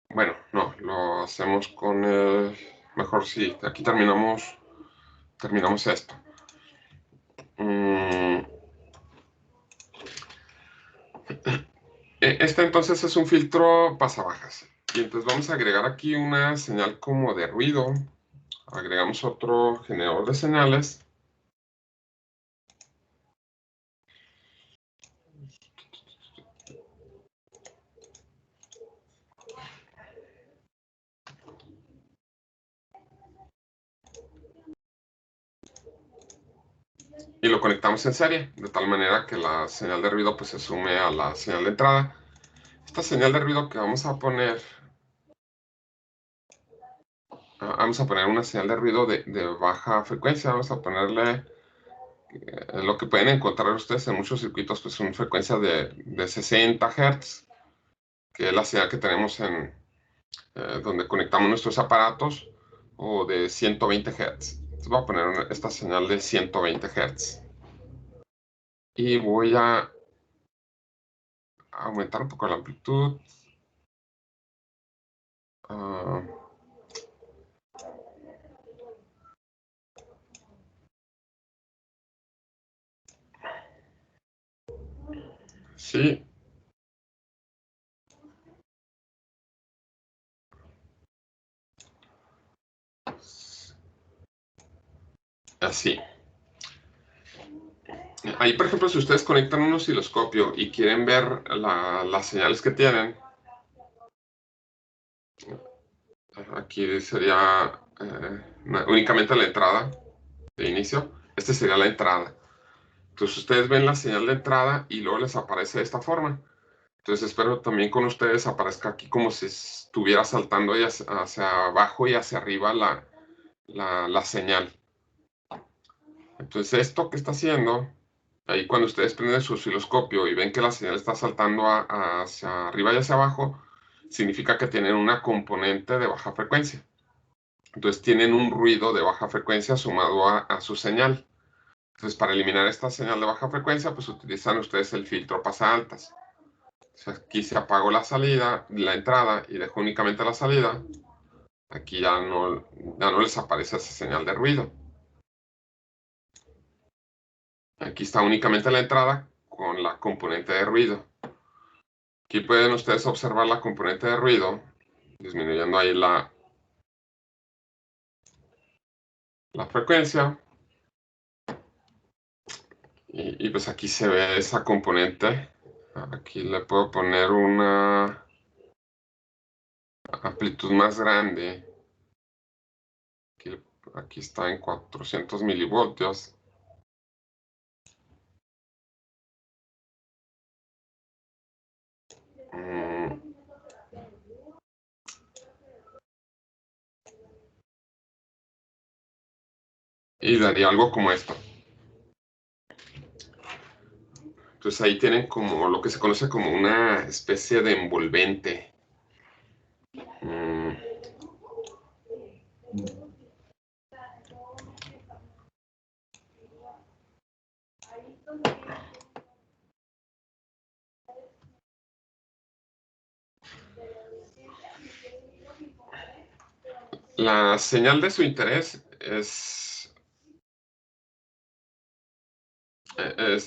bueno, no, lo hacemos con el, mejor sí, aquí terminamos esto. Este entonces es un filtro pasabajas. Y entonces vamos a agregar aquí una señal como de ruido. Agregamos otro generador de señales. Y lo conectamos en serie, de tal manera que la señal de ruido pues se sume a la señal de entrada. Esta señal de ruido que vamos a poner una señal de ruido de baja frecuencia. Vamos a ponerle lo que pueden encontrar ustedes en muchos circuitos, pues una frecuencia de 60 Hz, que es la señal que tenemos en donde conectamos nuestros aparatos, o de 120 Hz. Entonces voy a poner esta señal de 120 Hz. Y voy a aumentar un poco la amplitud. Sí. Así. Ahí, por ejemplo, si ustedes conectan un osciloscopio y quieren ver las señales que tienen, aquí sería únicamente la entrada de inicio. Este sería la entrada. Entonces ustedes ven la señal de entrada y luego les aparece de esta forma. Entonces espero también con ustedes aparezca aquí como si estuviera saltando hacia abajo y hacia arriba la señal. Entonces esto que está haciendo, ahí cuando ustedes prenden su osciloscopio y ven que la señal está saltando hacia arriba y hacia abajo, significa que tienen una componente de baja frecuencia. Entonces tienen un ruido de baja frecuencia sumado a su señal. Entonces para eliminar esta señal de baja frecuencia, pues utilizan ustedes el filtro pasa-altas. Aquí se apagó la salida, la entrada y dejo únicamente la salida. Aquí ya no les aparece esa señal de ruido. Aquí está únicamente la entrada con la componente de ruido. Aquí pueden ustedes observar la componente de ruido, disminuyendo ahí la frecuencia. Y pues aquí se ve esa componente. Aquí le puedo poner una amplitud más grande. Aquí está en 400 milivoltios. Y daría algo como esto. Entonces ahí tienen como lo que se conoce como una especie de envolvente. La señal de su interés es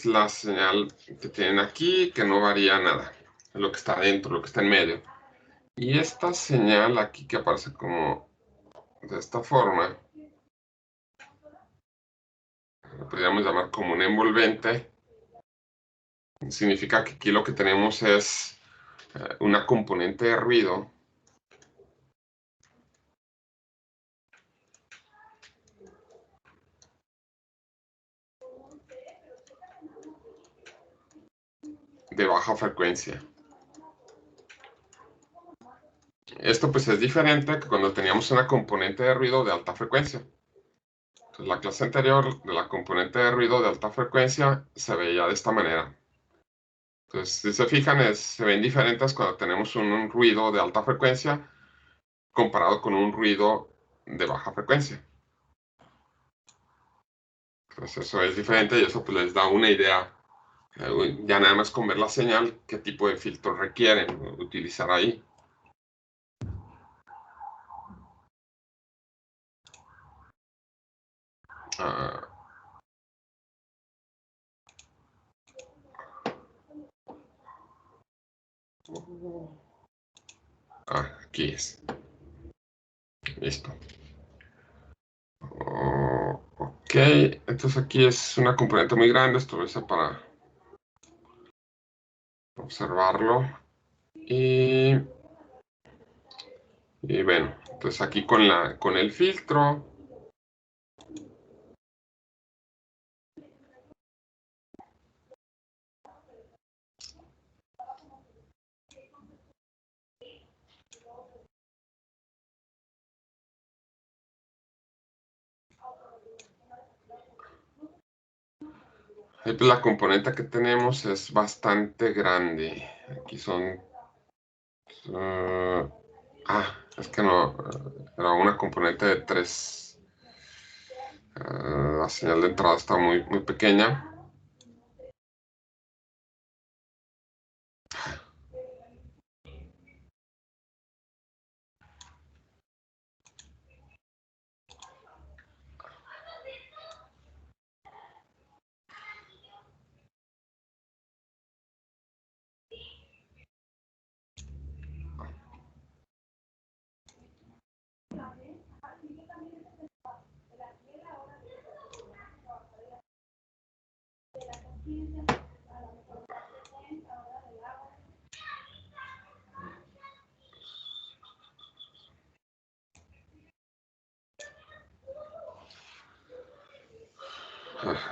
la señal que tienen aquí, que no varía nada. Lo que está dentro, lo que está en medio. Y esta señal aquí que aparece como de esta forma, lo podríamos llamar como un envolvente. Significa que aquí lo que tenemos es una componente de ruido de baja frecuencia. Esto pues es diferente que cuando teníamos una componente de ruido de alta frecuencia. Entonces la clase anterior de la componente de ruido de alta frecuencia se veía de esta manera. Entonces si se fijan se ven diferentes cuando tenemos un ruido de alta frecuencia, comparado con un ruido de baja frecuencia. Entonces eso es diferente y eso pues les da una idea, ya nada más con ver la señal, qué tipo de filtro requieren utilizar ahí. Aquí es. Listo. Ok, entonces aquí es una componente muy grande, esto lo hice para observarlo. Y bueno, entonces aquí con el filtro. Pues la componente que tenemos es bastante grande. Aquí son... es que no, era una componente de 3. La señal de entrada está muy pequeña.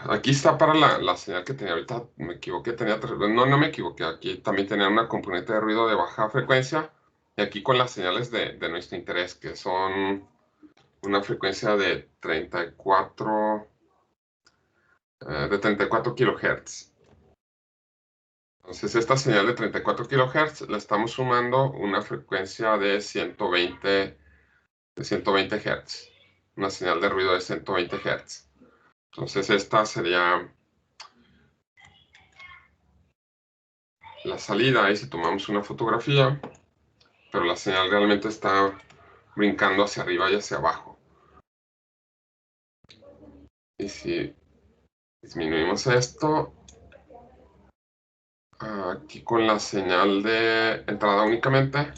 Aquí está para la señal que tenía ahorita, me equivoqué, tenía 3, no me equivoqué, aquí también tenía una componente de ruido de baja frecuencia, y aquí con las señales de nuestro interés, que son una frecuencia de 34 kHz. Entonces esta señal de 34 kHz la estamos sumando una frecuencia de 120 Hz, una señal de ruido de 120 Hz. Entonces esta sería la salida, ahí si tomamos una fotografía, pero la señal realmente está brincando hacia arriba y hacia abajo. Y si disminuimos esto, aquí con la señal de entrada únicamente,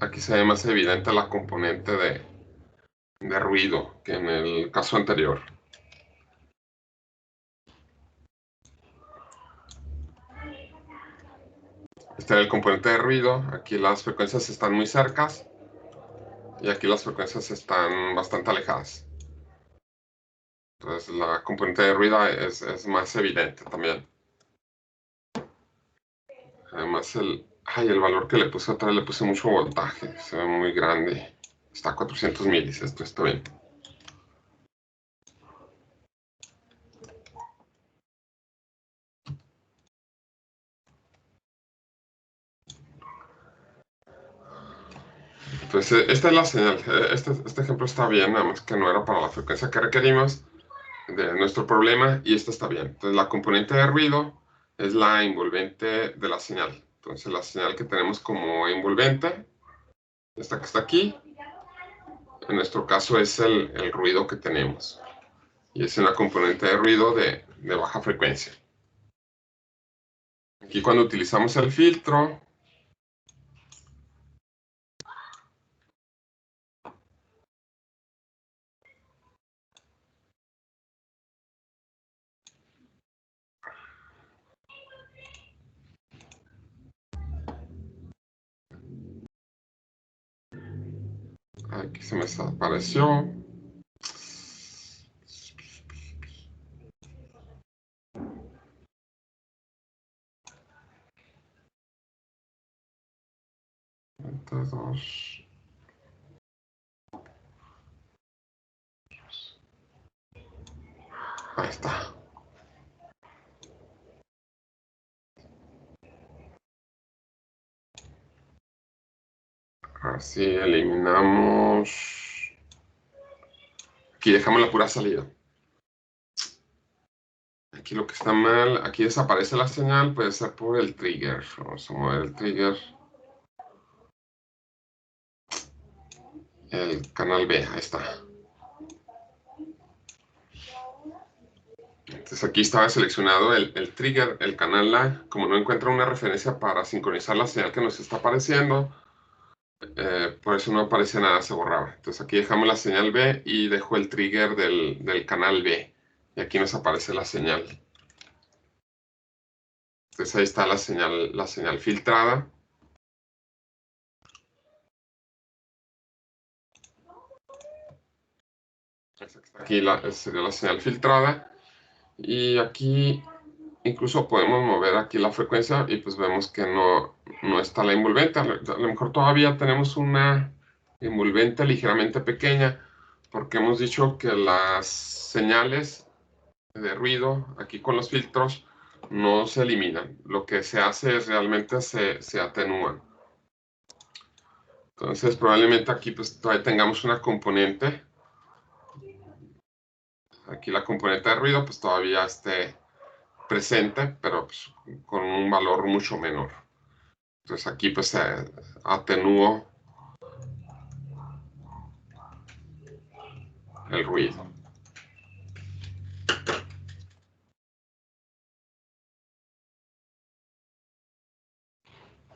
aquí se ve más evidente la componente de ruido que en el caso anterior. Este es el componente de ruido, aquí las frecuencias están muy cercas y aquí las frecuencias están bastante alejadas. Entonces la componente de ruido es más evidente también. Además el valor que le puse otra vez, le puse mucho voltaje, se ve muy grande. Está a 400 milis, esto está bien. Entonces esta es la señal, este ejemplo está bien, nada más que no era para la frecuencia que requerimos de nuestro problema y esta está bien. Entonces la componente de ruido es la envolvente de la señal. Entonces la señal que tenemos como envolvente, esta que está aquí, en nuestro caso es el ruido que tenemos. Y es una componente de ruido de baja frecuencia. Aquí cuando utilizamos el filtro, aquí se me desapareció. Dos. Ahí está. Así eliminamos. Aquí dejamos la pura salida. Aquí lo que está mal, aquí desaparece la señal, puede ser por el trigger. Vamos a mover el trigger. El canal B, ahí está. Entonces aquí estaba seleccionado el trigger, el canal A. Como no encuentra una referencia para sincronizar la señal que nos está apareciendo, por eso no aparece nada, se borraba. Entonces aquí dejamos la señal B y dejo el trigger del canal B. Y aquí nos aparece la señal. Entonces ahí está la señal filtrada. Aquí sería la señal filtrada. Y aquí incluso podemos mover aquí la frecuencia y pues vemos que no está la envolvente. A lo mejor todavía tenemos una envolvente ligeramente pequeña porque hemos dicho que las señales de ruido aquí con los filtros no se eliminan. Lo que se hace es realmente se atenúan. Entonces probablemente aquí pues todavía tengamos una componente. Aquí la componente de ruido pues todavía esté presente, pero pues, con un valor mucho menor. Entonces aquí pues se atenuó el ruido.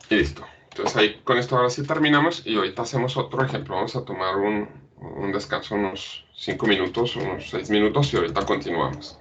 Y listo. Entonces ahí con esto ahora sí terminamos y ahorita hacemos otro ejemplo. Vamos a tomar un descanso unos 5 minutos, unos 6 minutos y ahorita continuamos.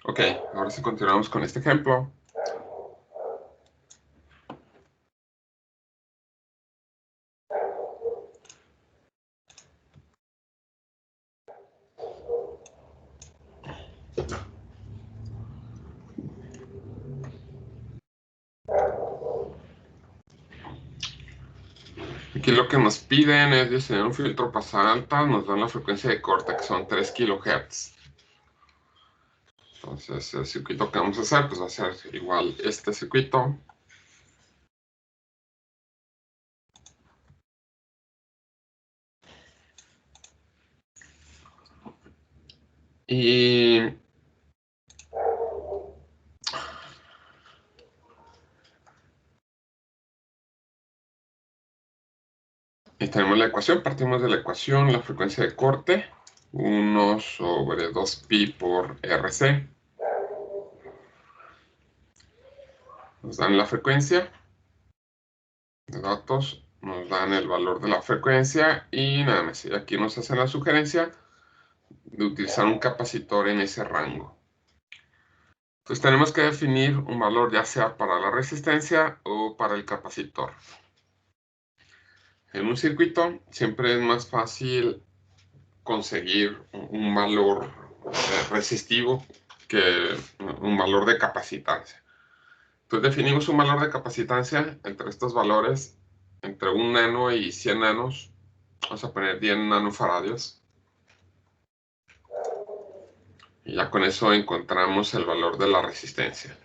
Ok, ahora sí continuamos con este ejemplo. Aquí lo que nos piden es diseñar un filtro pasada alta, nos dan la frecuencia de corte que son 3 kHz. Entonces el circuito que vamos a hacer pues va a ser igual este circuito. Y tenemos la ecuación, partimos de la ecuación, la frecuencia de corte, 1 sobre 2pi por RC. Nos dan la frecuencia de datos, nos dan el valor de la frecuencia y nada más. Y aquí nos hacen la sugerencia de utilizar un capacitor en ese rango. Entonces tenemos que definir un valor ya sea para la resistencia o para el capacitor. En un circuito siempre es más fácil conseguir un valor resistivo que un valor de capacitancia. Entonces definimos un valor de capacitancia entre estos valores, entre 1 nano y 100 nanos. Vamos a poner 10 nanofaradios. Y ya con eso encontramos el valor de la resistencia.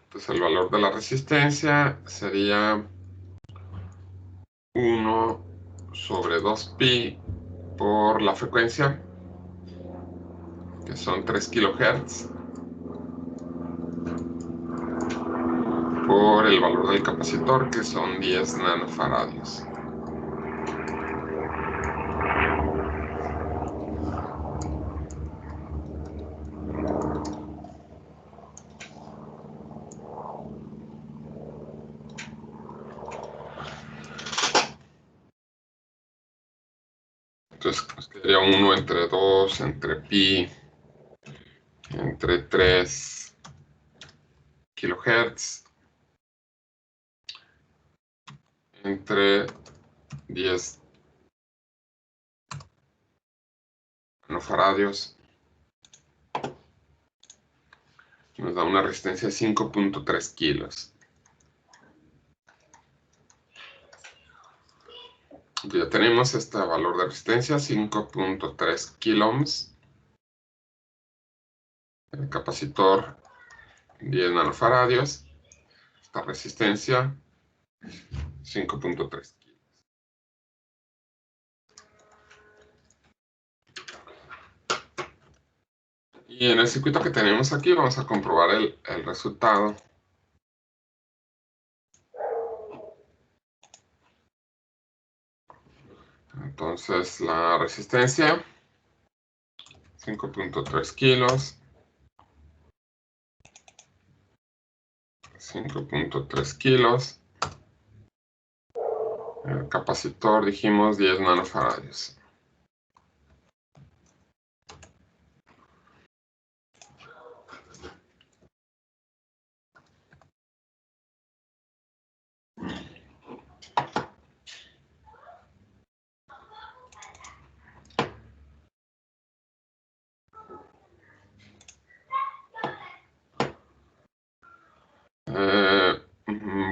Entonces el valor de la resistencia sería 1 sobre 2pi por la frecuencia, que son 3 kHz, por el valor del capacitor, que son 10 nanofaradios. Entonces pues, quedaría 1 entre 2 entre pi entre 3 kHz entre 10 nanofaradios. Nos da una resistencia de 5.3 kilos. Ya tenemos este valor de resistencia, 5.3 kiloohms. El capacitor, 10 nanofaradios. Esta resistencia, 5.3 kilos. Y en el circuito que tenemos aquí vamos a comprobar el resultado. Entonces la resistencia, 5.3 kilos. 5.3 kilos. El capacitor dijimos 10 nanofaradios.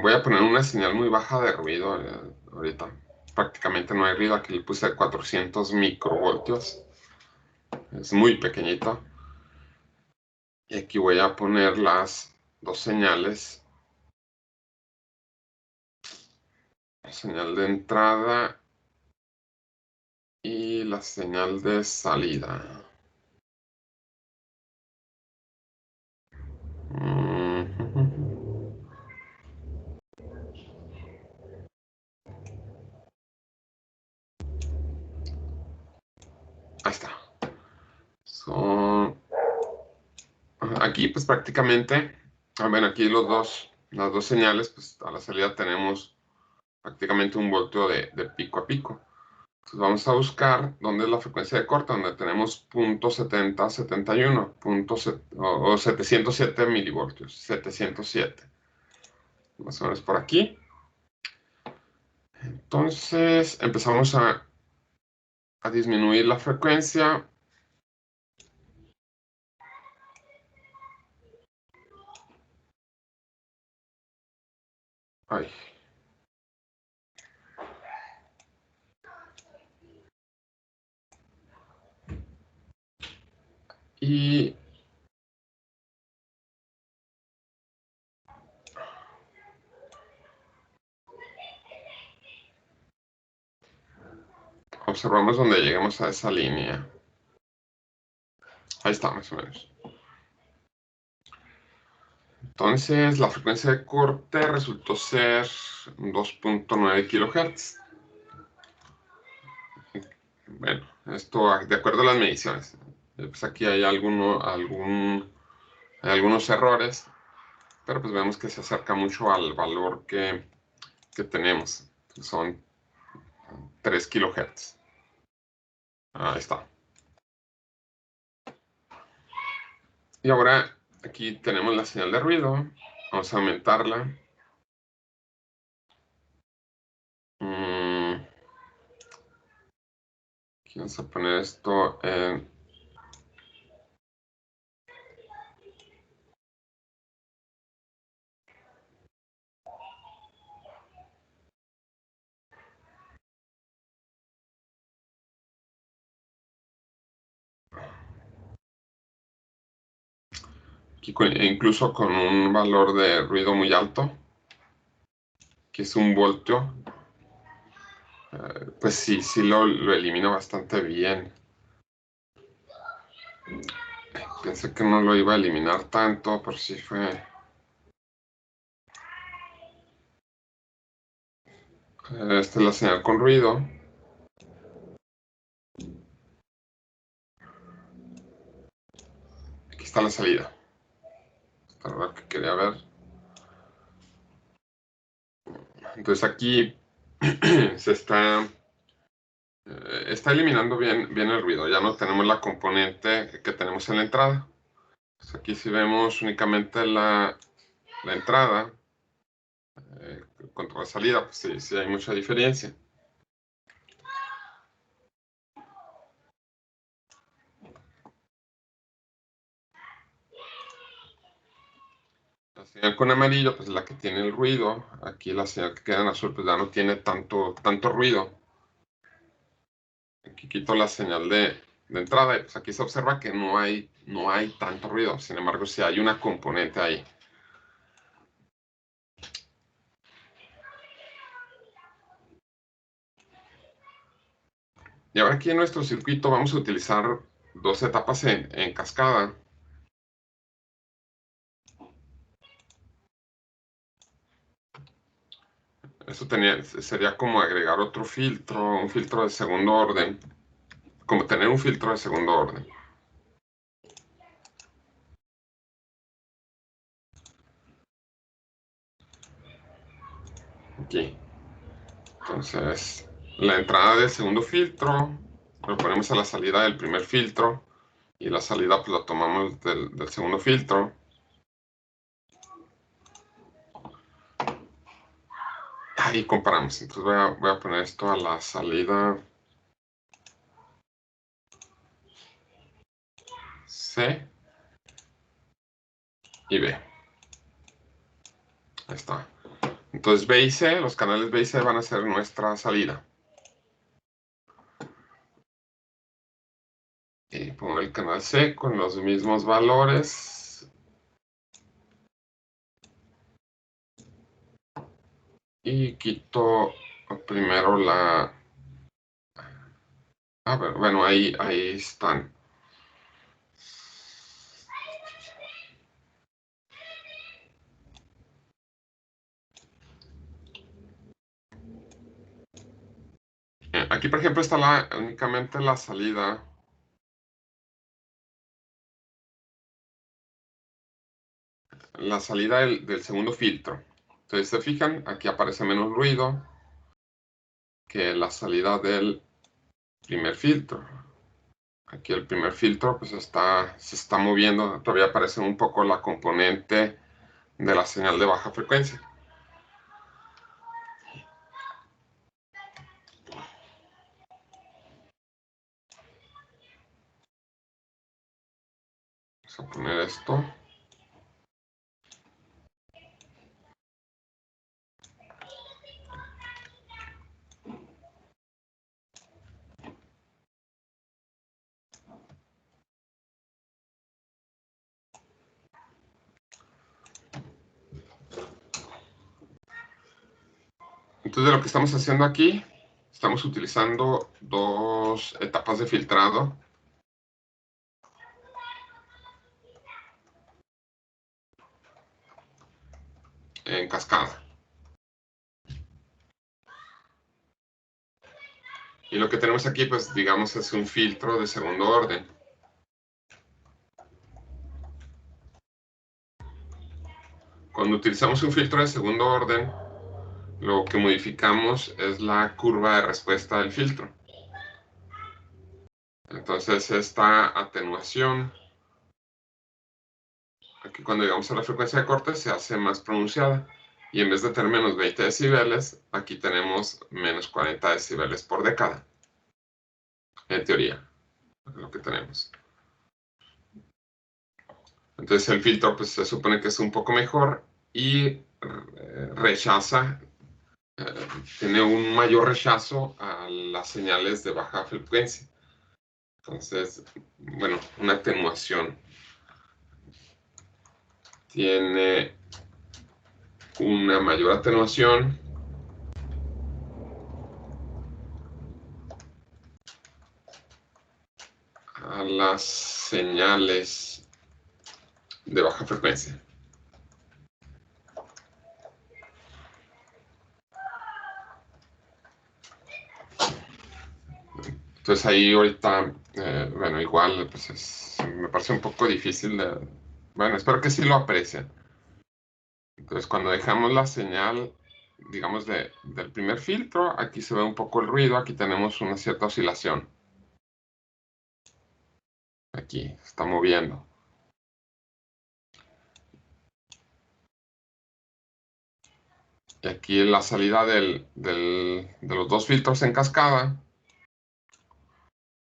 Voy a poner una señal muy baja de ruido ahorita. Prácticamente no hay ruido. Aquí le puse 400 microvoltios. Es muy pequeñito. Y aquí voy a poner las dos señales. La señal de entrada y la señal de salida. Ahí está. Aquí pues prácticamente, bueno, aquí las dos señales, pues a la salida tenemos prácticamente 1 voltio de pico a pico. Entonces vamos a buscar dónde es la frecuencia de corte, donde tenemos .7071, o 707 milivoltios, 707. Más o menos por aquí. Entonces empezamos a disminuir la frecuencia. Ay. Y observamos donde lleguemos a esa línea. Ahí está, más o menos. Entonces, la frecuencia de corte resultó ser 2.9 kHz. Bueno, esto de acuerdo a las mediciones. Pues aquí hay algunos errores, pero pues vemos que se acerca mucho al valor que tenemos, que son 3 kHz. Ahí está. Y ahora aquí tenemos la señal de ruido. Vamos a aumentarla. Aquí vamos a poner esto en... Aquí incluso con un valor de ruido muy alto, que es 1 voltio, pues sí lo elimina bastante bien. Pensé que no lo iba a eliminar tanto, pero sí fue... Esta es la señal con ruido. Aquí está la salida. Esta es la que quería ver. Entonces aquí se está eliminando bien el ruido. Ya no tenemos la componente que tenemos en la entrada. Entonces aquí si vemos únicamente la entrada contra la salida, pues sí hay mucha diferencia. La señal con amarillo, pues es la que tiene el ruido. Aquí la señal que queda en azul, pues ya no tiene tanto ruido. Aquí quito la señal de entrada y pues aquí se observa que no hay tanto ruido. Sin embargo, sí hay una componente ahí. Y ahora aquí en nuestro circuito vamos a utilizar 2 etapas en cascada. Eso sería como agregar otro filtro, un filtro de segundo orden. Como tener un filtro de segundo orden. Aquí. Entonces, la entrada del segundo filtro lo ponemos a la salida del primer filtro y la salida pues la tomamos del segundo filtro. Ahí comparamos. Entonces voy a poner esto a la salida C y B. Ahí está. Entonces B y C, los canales B y C van a ser nuestra salida. Y pongo el canal C con los mismos valores. Y quito primero la... A ver, bueno, ahí están. Aquí, por ejemplo, está únicamente la salida. La salida del segundo filtro. Entonces, se fijan, aquí aparece menos ruido que la salida del primer filtro. Aquí el primer filtro pues se está moviendo, todavía aparece un poco la componente de la señal de baja frecuencia. Vamos a poner esto. Entonces lo que estamos haciendo aquí, estamos utilizando dos etapas de filtrado. En cascada. Y lo que tenemos aquí, pues digamos, es un filtro de segundo orden. Cuando utilizamos un filtro de segundo orden, lo que modificamos es la curva de respuesta del filtro. Entonces esta atenuación, aquí cuando llegamos a la frecuencia de corte, se hace más pronunciada. Y en vez de tener menos 20 decibeles, aquí tenemos menos 40 decibeles por década. En teoría, es lo que tenemos. Entonces el filtro pues se supone que es un poco mejor y rechaza, tiene un mayor rechazo a las señales de baja frecuencia. Entonces, bueno, una atenuación. Tiene una mayor atenuación a las señales de baja frecuencia. Entonces ahí ahorita, bueno, igual pues me parece un poco difícil de... Bueno, espero que sí lo aprecien. Entonces cuando dejamos la señal, digamos, del primer filtro, aquí se ve un poco el ruido, aquí tenemos una cierta oscilación. Aquí, se está moviendo. Y aquí en la salida de los dos filtros en cascada,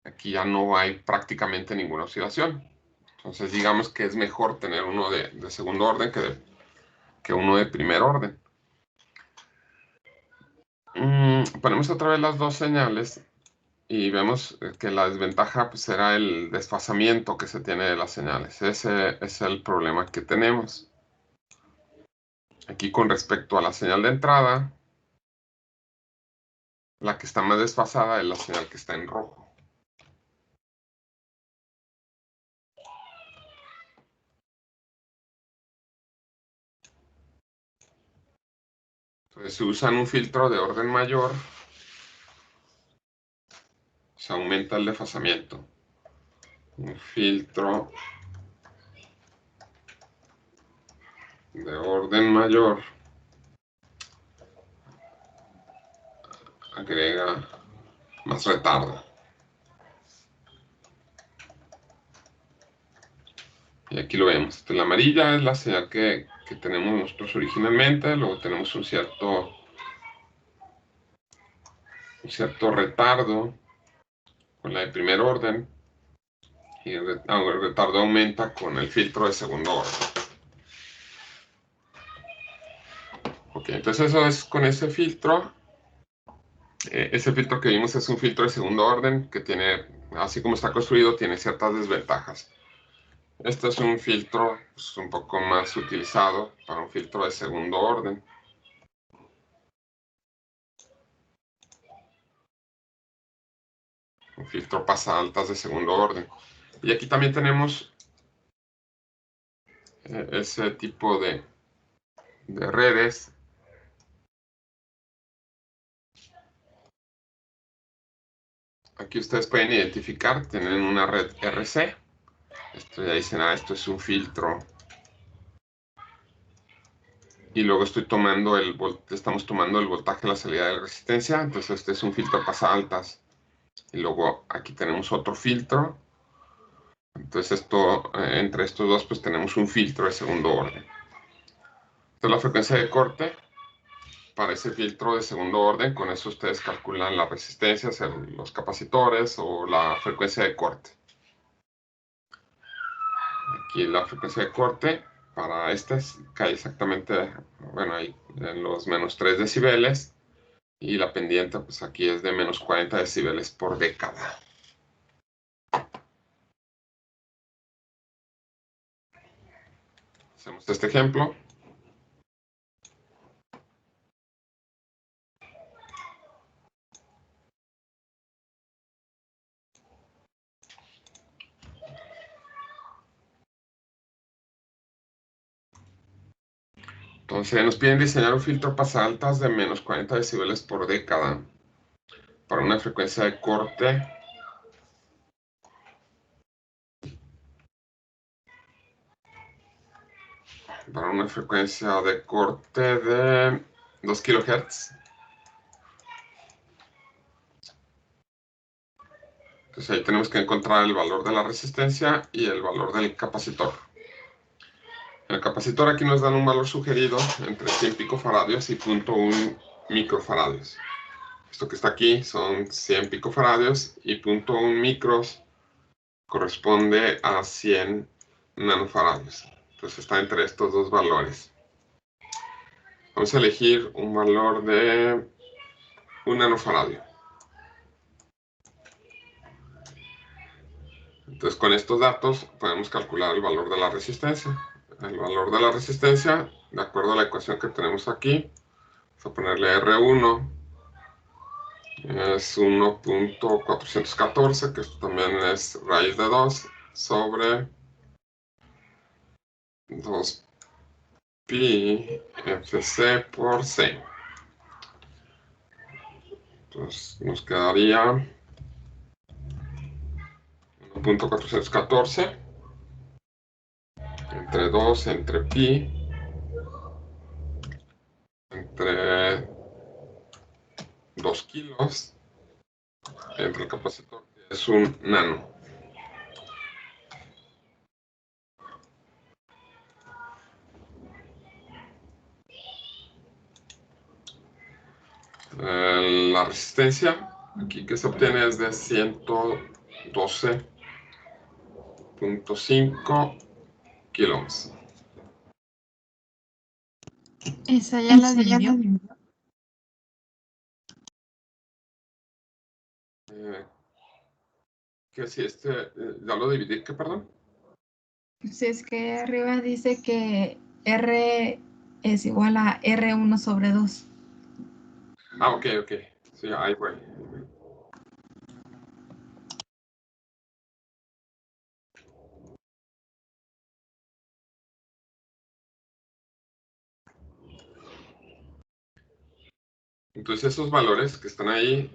aquí ya no hay prácticamente ninguna oscilación. Entonces digamos que es mejor tener uno de segundo orden que uno de primer orden. Ponemos otra vez las dos señales y vemos que la desventaja pues, será el desfasamiento que se tiene de las señales. Ese es el problema que tenemos. Aquí con respecto a la señal de entrada, la que está más desfasada es la señal que está en rojo. Entonces, si usan un filtro de orden mayor, se aumenta el desfasamiento. Un filtro de orden mayor agrega más retardo. Y aquí lo vemos. Entonces, la amarilla es la señal que tenemos nosotros originalmente. Luego tenemos un cierto retardo con la de primer orden. Y el retardo aumenta con el filtro de segundo orden. Ok, entonces eso es con ese filtro. Ese filtro que vimos es un filtro de segundo orden que tiene, así como está construido, tiene ciertas desventajas. Este es un filtro pues, un poco más utilizado para un filtro de segundo orden. Un filtro pasaaltas de segundo orden. Y aquí también tenemos ese tipo de redes. Aquí ustedes pueden identificar, tienen una red RC. Esto ya dicen, esto es un filtro. Y luego estamos tomando el voltaje de la salida de resistencia. Entonces este es un filtro pasaaltas. Y luego aquí tenemos otro filtro. Entonces esto, entre estos dos, pues tenemos un filtro de segundo orden. Entonces la frecuencia de corte para ese filtro de segundo orden, con eso ustedes calculan las resistencias, los capacitores o la frecuencia de corte. Aquí la frecuencia de corte para este cae exactamente, bueno, ahí en los menos 3 decibeles. Y la pendiente, pues aquí es de menos 40 decibeles por década. Hacemos este ejemplo. Entonces nos piden diseñar un filtro pasaltas de menos 40 decibeles por década para una frecuencia de corte de 2 kHz. Entonces ahí tenemos que encontrar el valor de la resistencia y el valor del capacitor. En el capacitor aquí nos dan un valor sugerido entre 100 picofaradios y 0.1 microfaradios. Esto que está aquí son 100 picofaradios y 0.1 micros corresponde a 100 nanofaradios. Entonces está entre estos dos valores. Vamos a elegir un valor de 1 nanofaradio. Entonces con estos datos podemos calcular el valor de la resistencia. El valor de la resistencia, de acuerdo a la ecuación que tenemos aquí, vamos a ponerle R1, es 1.414, que esto también es raíz de 2, sobre 2pi fc por c. Entonces nos quedaría 1.414 entre 2 entre pi entre 2 kilos entre el capacitor, que es un nano. La resistencia aquí que se obtiene es de 112.5 kiloohms. Esa ya la dividió. Que si ya lo dividí, ¿qué, perdón? Si es que arriba dice que R es igual a R1 sobre 2. Ah, ok. Sí, ahí voy. Entonces esos valores que están ahí,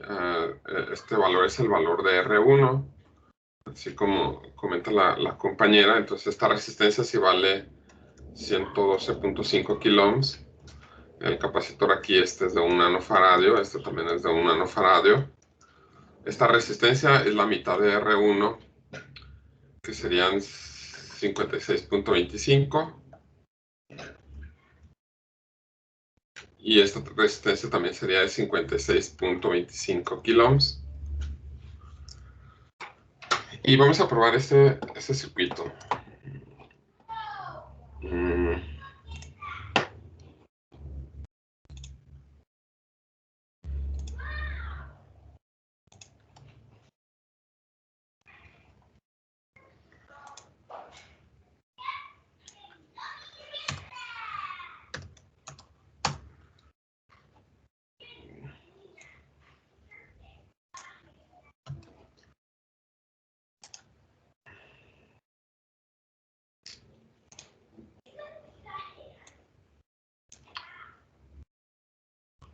este valor es el valor de R1, así como comenta la compañera. Entonces esta resistencia sí vale 112.5 kiloohms. El capacitor aquí, este es de 1 nanofaradio, este también es de 1 nanofaradio. Esta resistencia es la mitad de R1, que serían 56.25. Y esta resistencia también sería de 56.25 kiloohms. Y vamos a probar este circuito.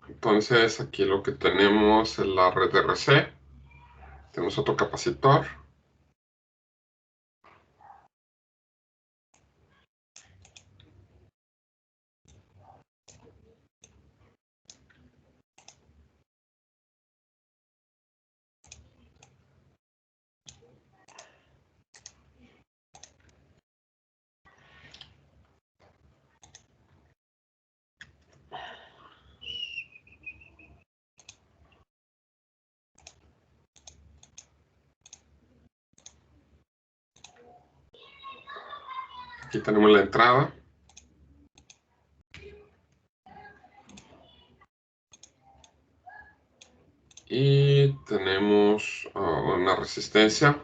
Entonces aquí lo que tenemos es la red RC. Tenemos otro capacitor. Aquí tenemos la entrada. Y tenemos una resistencia.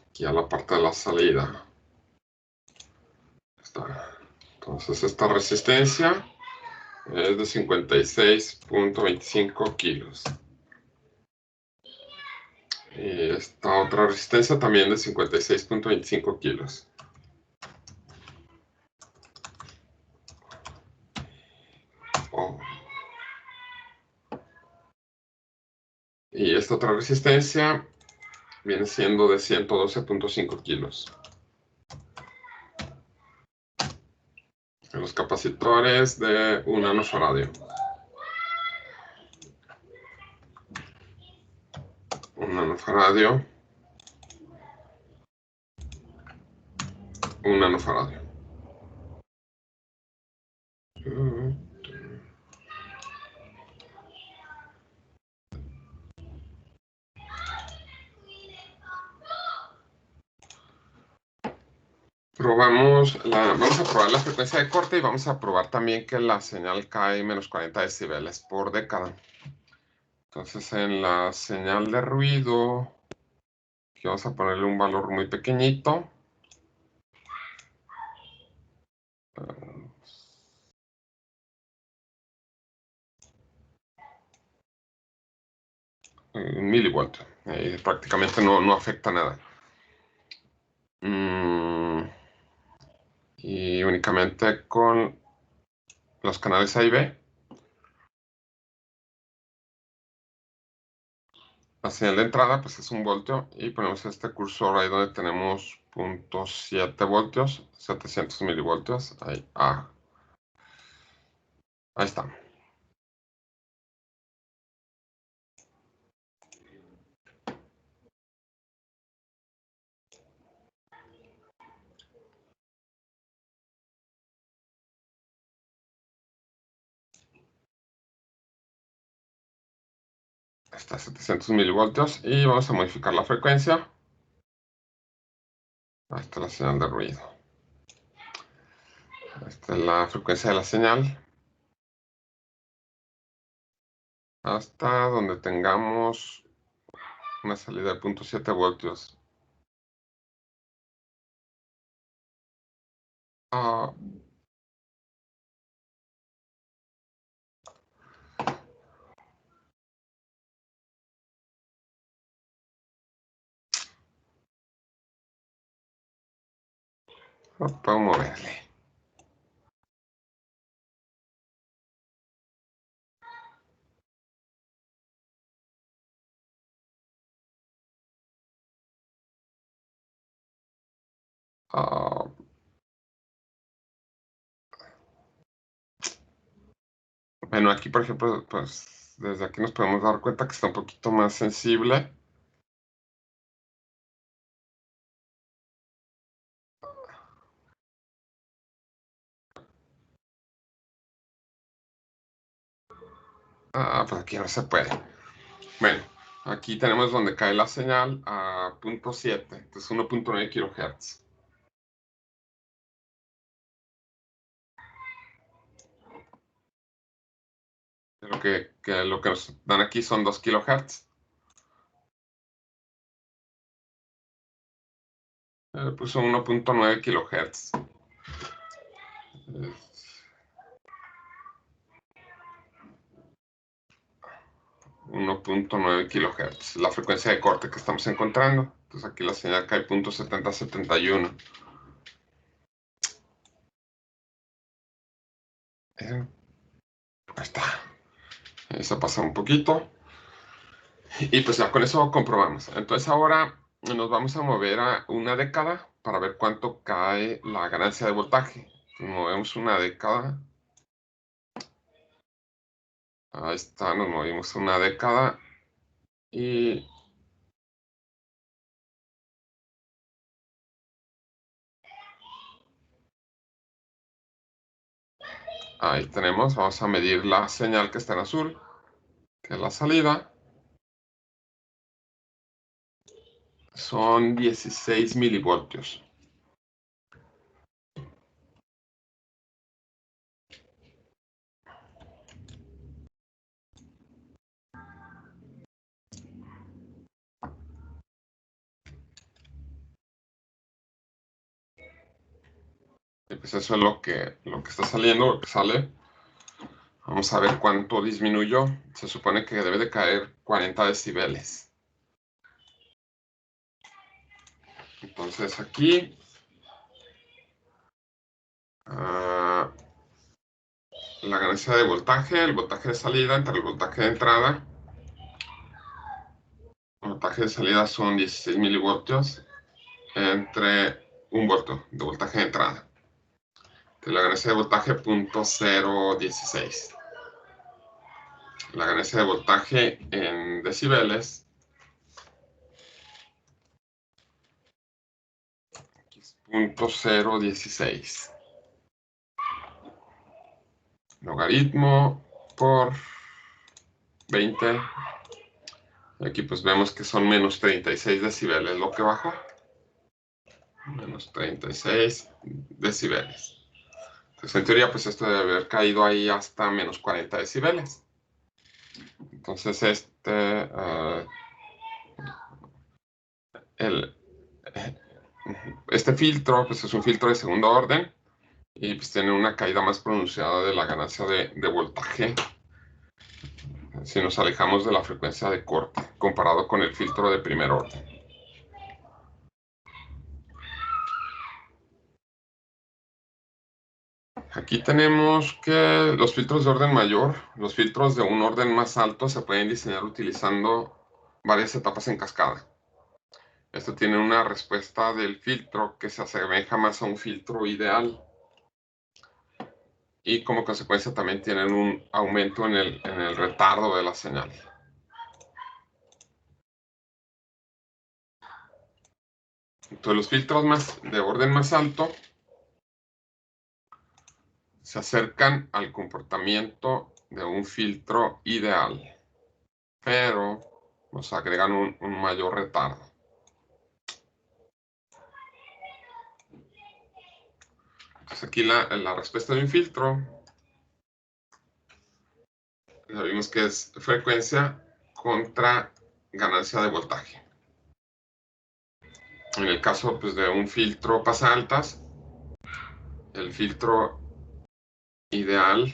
Aquí a la parte de la salida. Está. Entonces esta resistencia es de 56.25 kilos. Y esta otra resistencia también de 56.25 kilos. Oh. Y esta otra resistencia viene siendo de 112.5 kilos. Los capacitores de 1 nanofaradio. 1 nanofaradio. 1 nanofaradio. Vamos a probar la frecuencia de corte y vamos a probar también que la señal cae menos 40 decibeles por década. Entonces en la señal de ruido, aquí vamos a ponerle un valor muy pequeñito. Un milivoltio. Prácticamente no afecta nada. Y únicamente con los canales A y B. La señal de entrada pues es 1 voltio y ponemos este cursor ahí donde tenemos 0.7 voltios, 700 milivoltios. Ahí, ahí está. Está 700 milivoltios y vamos a modificar la frecuencia. Ahí está la señal de ruido. Esta es la frecuencia de la señal. Hasta donde tengamos una salida de 0.7 voltios. No puedo moverle. Bueno, aquí por ejemplo, pues desde aquí nos podemos dar cuenta que está un poquito más sensible. Pues aquí no se puede. Bueno, aquí tenemos donde cae la señal a 0.7, entonces 1.9 kilohertz. Lo que nos dan aquí son 2 kilohertz. Puso 1.9 kilohertz. 1.9 kilohertz, la frecuencia de corte que estamos encontrando. Entonces aquí la señal cae 0.7071. Ahí está. Eso pasa un poquito. Y pues ya con eso comprobamos. Entonces ahora nos vamos a mover a una década para ver cuánto cae la ganancia de voltaje. Movemos una década. Ahí está, nos movimos una década. Y ahí tenemos, vamos a medir la señal que está en azul, que es la salida. son 16 milivoltios. Y pues eso es lo que está saliendo, lo que sale. Vamos a ver cuánto disminuyó. Se supone que debe de caer 40 decibeles. Entonces aquí la ganancia de voltaje, el voltaje de salida entre el voltaje de entrada. El voltaje de salida son 16 milivoltios entre 1 voltio de voltaje de entrada. Entonces, la ganancia de voltaje 0.016. La ganancia de voltaje en decibeles 0.016. Logaritmo por 20. Aquí pues vemos que son menos 36 decibeles lo que bajó. Menos 36 decibeles. Entonces en teoría pues esto debe haber caído ahí hasta menos 40 decibeles. Entonces este filtro pues es un filtro de segundo orden y pues tiene una caída más pronunciada de la ganancia de voltaje si nos alejamos de la frecuencia de corte comparado con el filtro de primer orden. Aquí tenemos que los filtros de orden mayor, los filtros de un orden más alto se pueden diseñar utilizando varias etapas en cascada. Esto tiene una respuesta del filtro que se asemeja más a un filtro ideal. Y como consecuencia también tienen un aumento en el retardo de la señal. Entonces los filtros de orden más alto se acercan al comportamiento de un filtro ideal, pero nos agregan un mayor retardo. Entonces aquí la respuesta de un filtro, ya vimos que es frecuencia contra ganancia de voltaje. En el caso pues, de un filtro pasaltas, el filtro ideal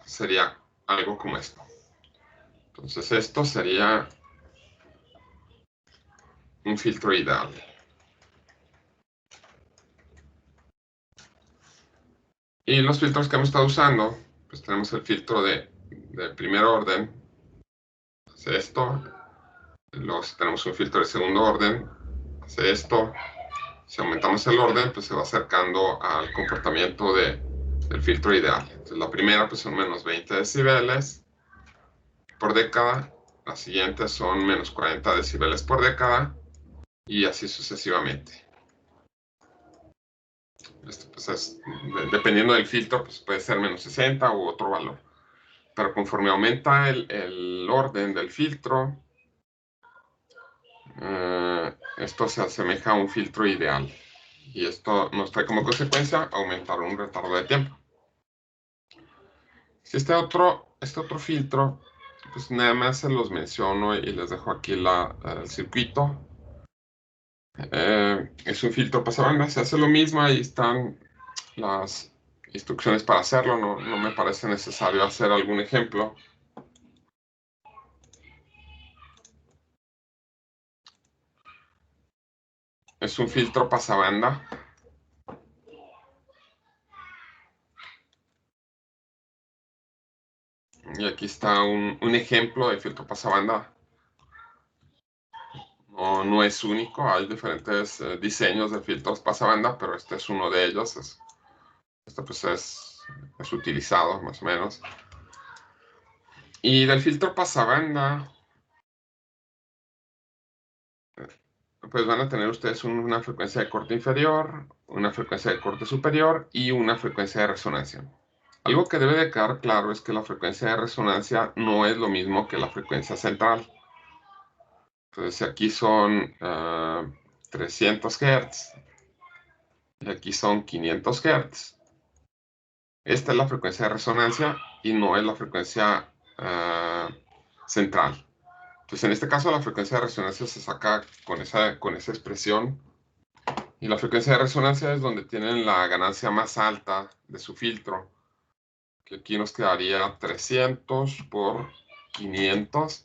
sería algo como esto. Entonces esto sería un filtro ideal. Y los filtros que hemos estado usando, pues tenemos el filtro de primer orden, hace esto. Luego si tenemos un filtro de segundo orden, hace esto. Si aumentamos el orden, pues se va acercando al comportamiento del filtro ideal. Entonces la primera pues son menos 20 decibeles por década, la siguiente son menos 40 decibeles por década, y así sucesivamente. Esto pues dependiendo del filtro, pues puede ser menos 60 u otro valor. Pero conforme aumenta el orden del filtro, esto se asemeja a un filtro ideal. Y esto nos trae como consecuencia aumentar un retardo de tiempo. Si este otro filtro, pues nada más se los menciono y les dejo aquí el circuito. Es un filtro pasabanda, se hace lo mismo, ahí están las instrucciones para hacerlo, no me parece necesario hacer algún ejemplo. Es un filtro pasabanda. Y aquí está un ejemplo de filtro pasabanda. No es único, hay diferentes diseños de filtros pasabanda, pero este es uno de ellos. Este pues es utilizado más o menos. Y del filtro pasabanda, pues van a tener ustedes una frecuencia de corte inferior, una frecuencia de corte superior y una frecuencia de resonancia. Algo que debe de quedar claro es que la frecuencia de resonancia no es lo mismo que la frecuencia central. Entonces, aquí son 300 Hz y aquí son 500 Hz. Esta es la frecuencia de resonancia y no es la frecuencia central. Entonces, en este caso, la frecuencia de resonancia se saca con esa expresión. Y la frecuencia de resonancia es donde tienen la ganancia más alta de su filtro, que aquí nos quedaría 300 por 500.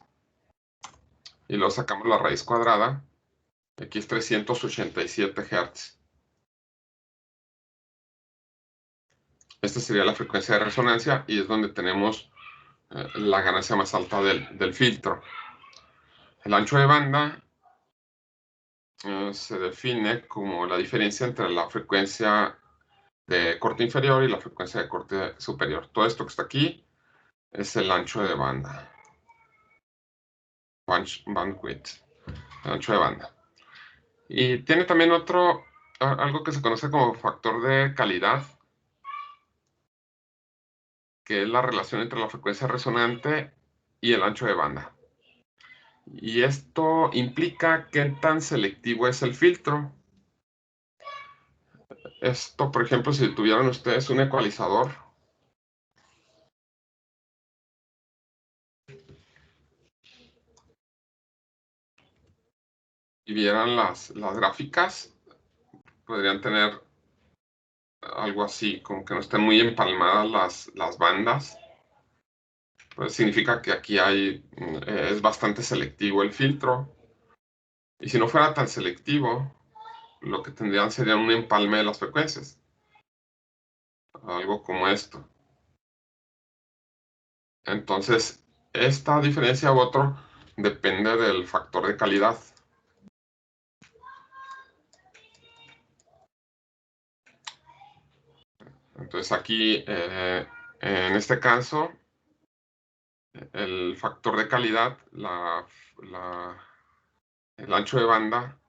Y luego sacamos la raíz cuadrada. Aquí es 387 Hz. Esta sería la frecuencia de resonancia y es donde tenemos la ganancia más alta del filtro. El ancho de banda se define como la diferencia entre la frecuencia de corte inferior y la frecuencia de corte superior. Todo esto que está aquí es el ancho de banda. Bandwidth, el ancho de banda. Y tiene también algo que se conoce como factor de calidad, que es la relación entre la frecuencia resonante y el ancho de banda. Y esto implica qué tan selectivo es el filtro. Esto, por ejemplo, si tuvieran ustedes un ecualizador, y vieran las gráficas, podrían tener algo así, como que no estén muy empalmadas las bandas. Pues significa que aquí es bastante selectivo el filtro. Y si no fuera tan selectivo, lo que tendrían sería un empalme de las frecuencias. Algo como esto. Entonces, esta diferencia u otro depende del factor de calidad. Entonces aquí, en este caso, el factor de calidad, el ancho de banda,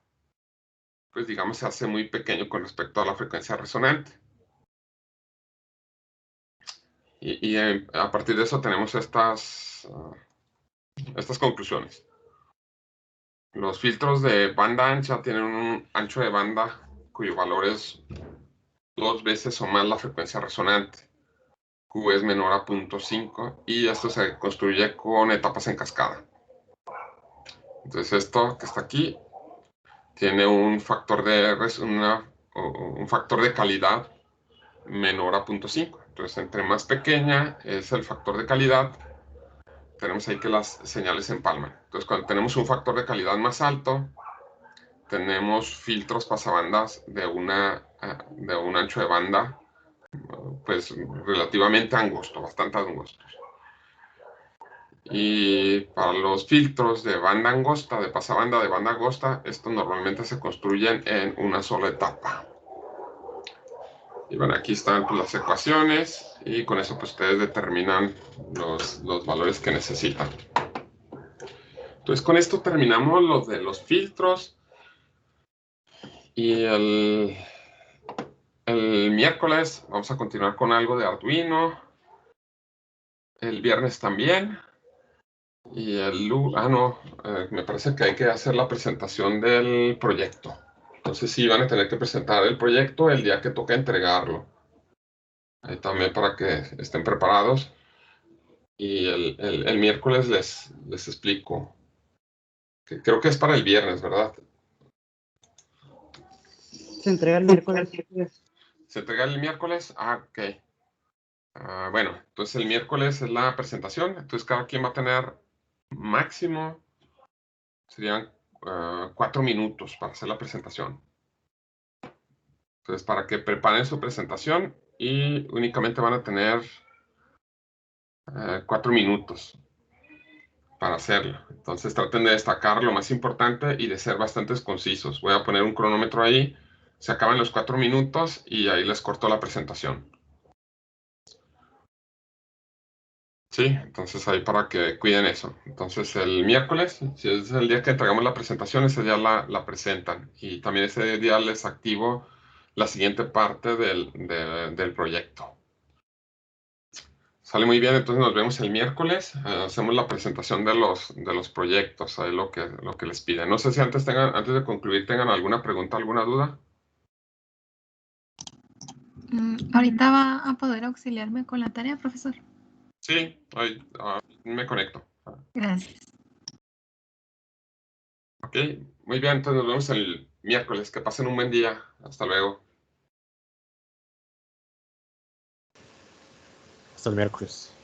pues digamos se hace muy pequeño con respecto a la frecuencia resonante. Y a partir de eso tenemos estas conclusiones. Los filtros de banda ancha tienen un ancho de banda cuyo valor es 2 veces o más la frecuencia resonante. Q es menor a 0.5 y esto se construye con etapas en cascada. Entonces esto que está aquí tiene un factor un factor de calidad menor a 0.5. Entonces, entre más pequeña es el factor de calidad, tenemos ahí que las señales se empalman. Entonces, cuando tenemos un factor de calidad más alto, tenemos filtros pasabandas de un ancho de banda pues relativamente angosto, bastante angosto. Y para los filtros de banda angosta, de pasabanda de banda angosta, estos normalmente se construyen en una sola etapa. Y bueno, aquí están pues, las ecuaciones y con eso pues ustedes determinan los valores que necesitan. Entonces con esto terminamos los de los filtros y el miércoles vamos a continuar con algo de Arduino. El viernes también. Y me parece que hay que hacer la presentación del proyecto. Entonces sí, van a tener que presentar el proyecto el día que toca entregarlo. Ahí también para que estén preparados. Y el miércoles les explico. Creo que es para el viernes, ¿verdad? Se entrega el miércoles. ¿Se entrega el miércoles? Ok. Bueno, entonces el miércoles es la presentación. Entonces cada quien va a tener máximo, serían 4 minutos para hacer la presentación. Entonces, para que preparen su presentación y únicamente van a tener 4 minutos para hacerlo. Entonces, traten de destacar lo más importante y de ser bastante concisos. Voy a poner un cronómetro ahí. Se acaban los 4 minutos y ahí les corto la presentación. Sí, entonces ahí para que cuiden eso. Entonces, el miércoles, si es el día que entregamos la presentación, ese día la presentan. Y también ese día les activo la siguiente parte del proyecto. Sale muy bien, entonces nos vemos el miércoles. Hacemos la presentación de los proyectos, ahí lo que les piden. No sé si antes de concluir tengan alguna pregunta, alguna duda. ¿Ahorita va a poder auxiliarme con la tarea, profesor? Sí, ahí, me conecto. Gracias. Ok, muy bien, entonces nos vemos el miércoles. Que pasen un buen día. Hasta luego. Hasta el miércoles.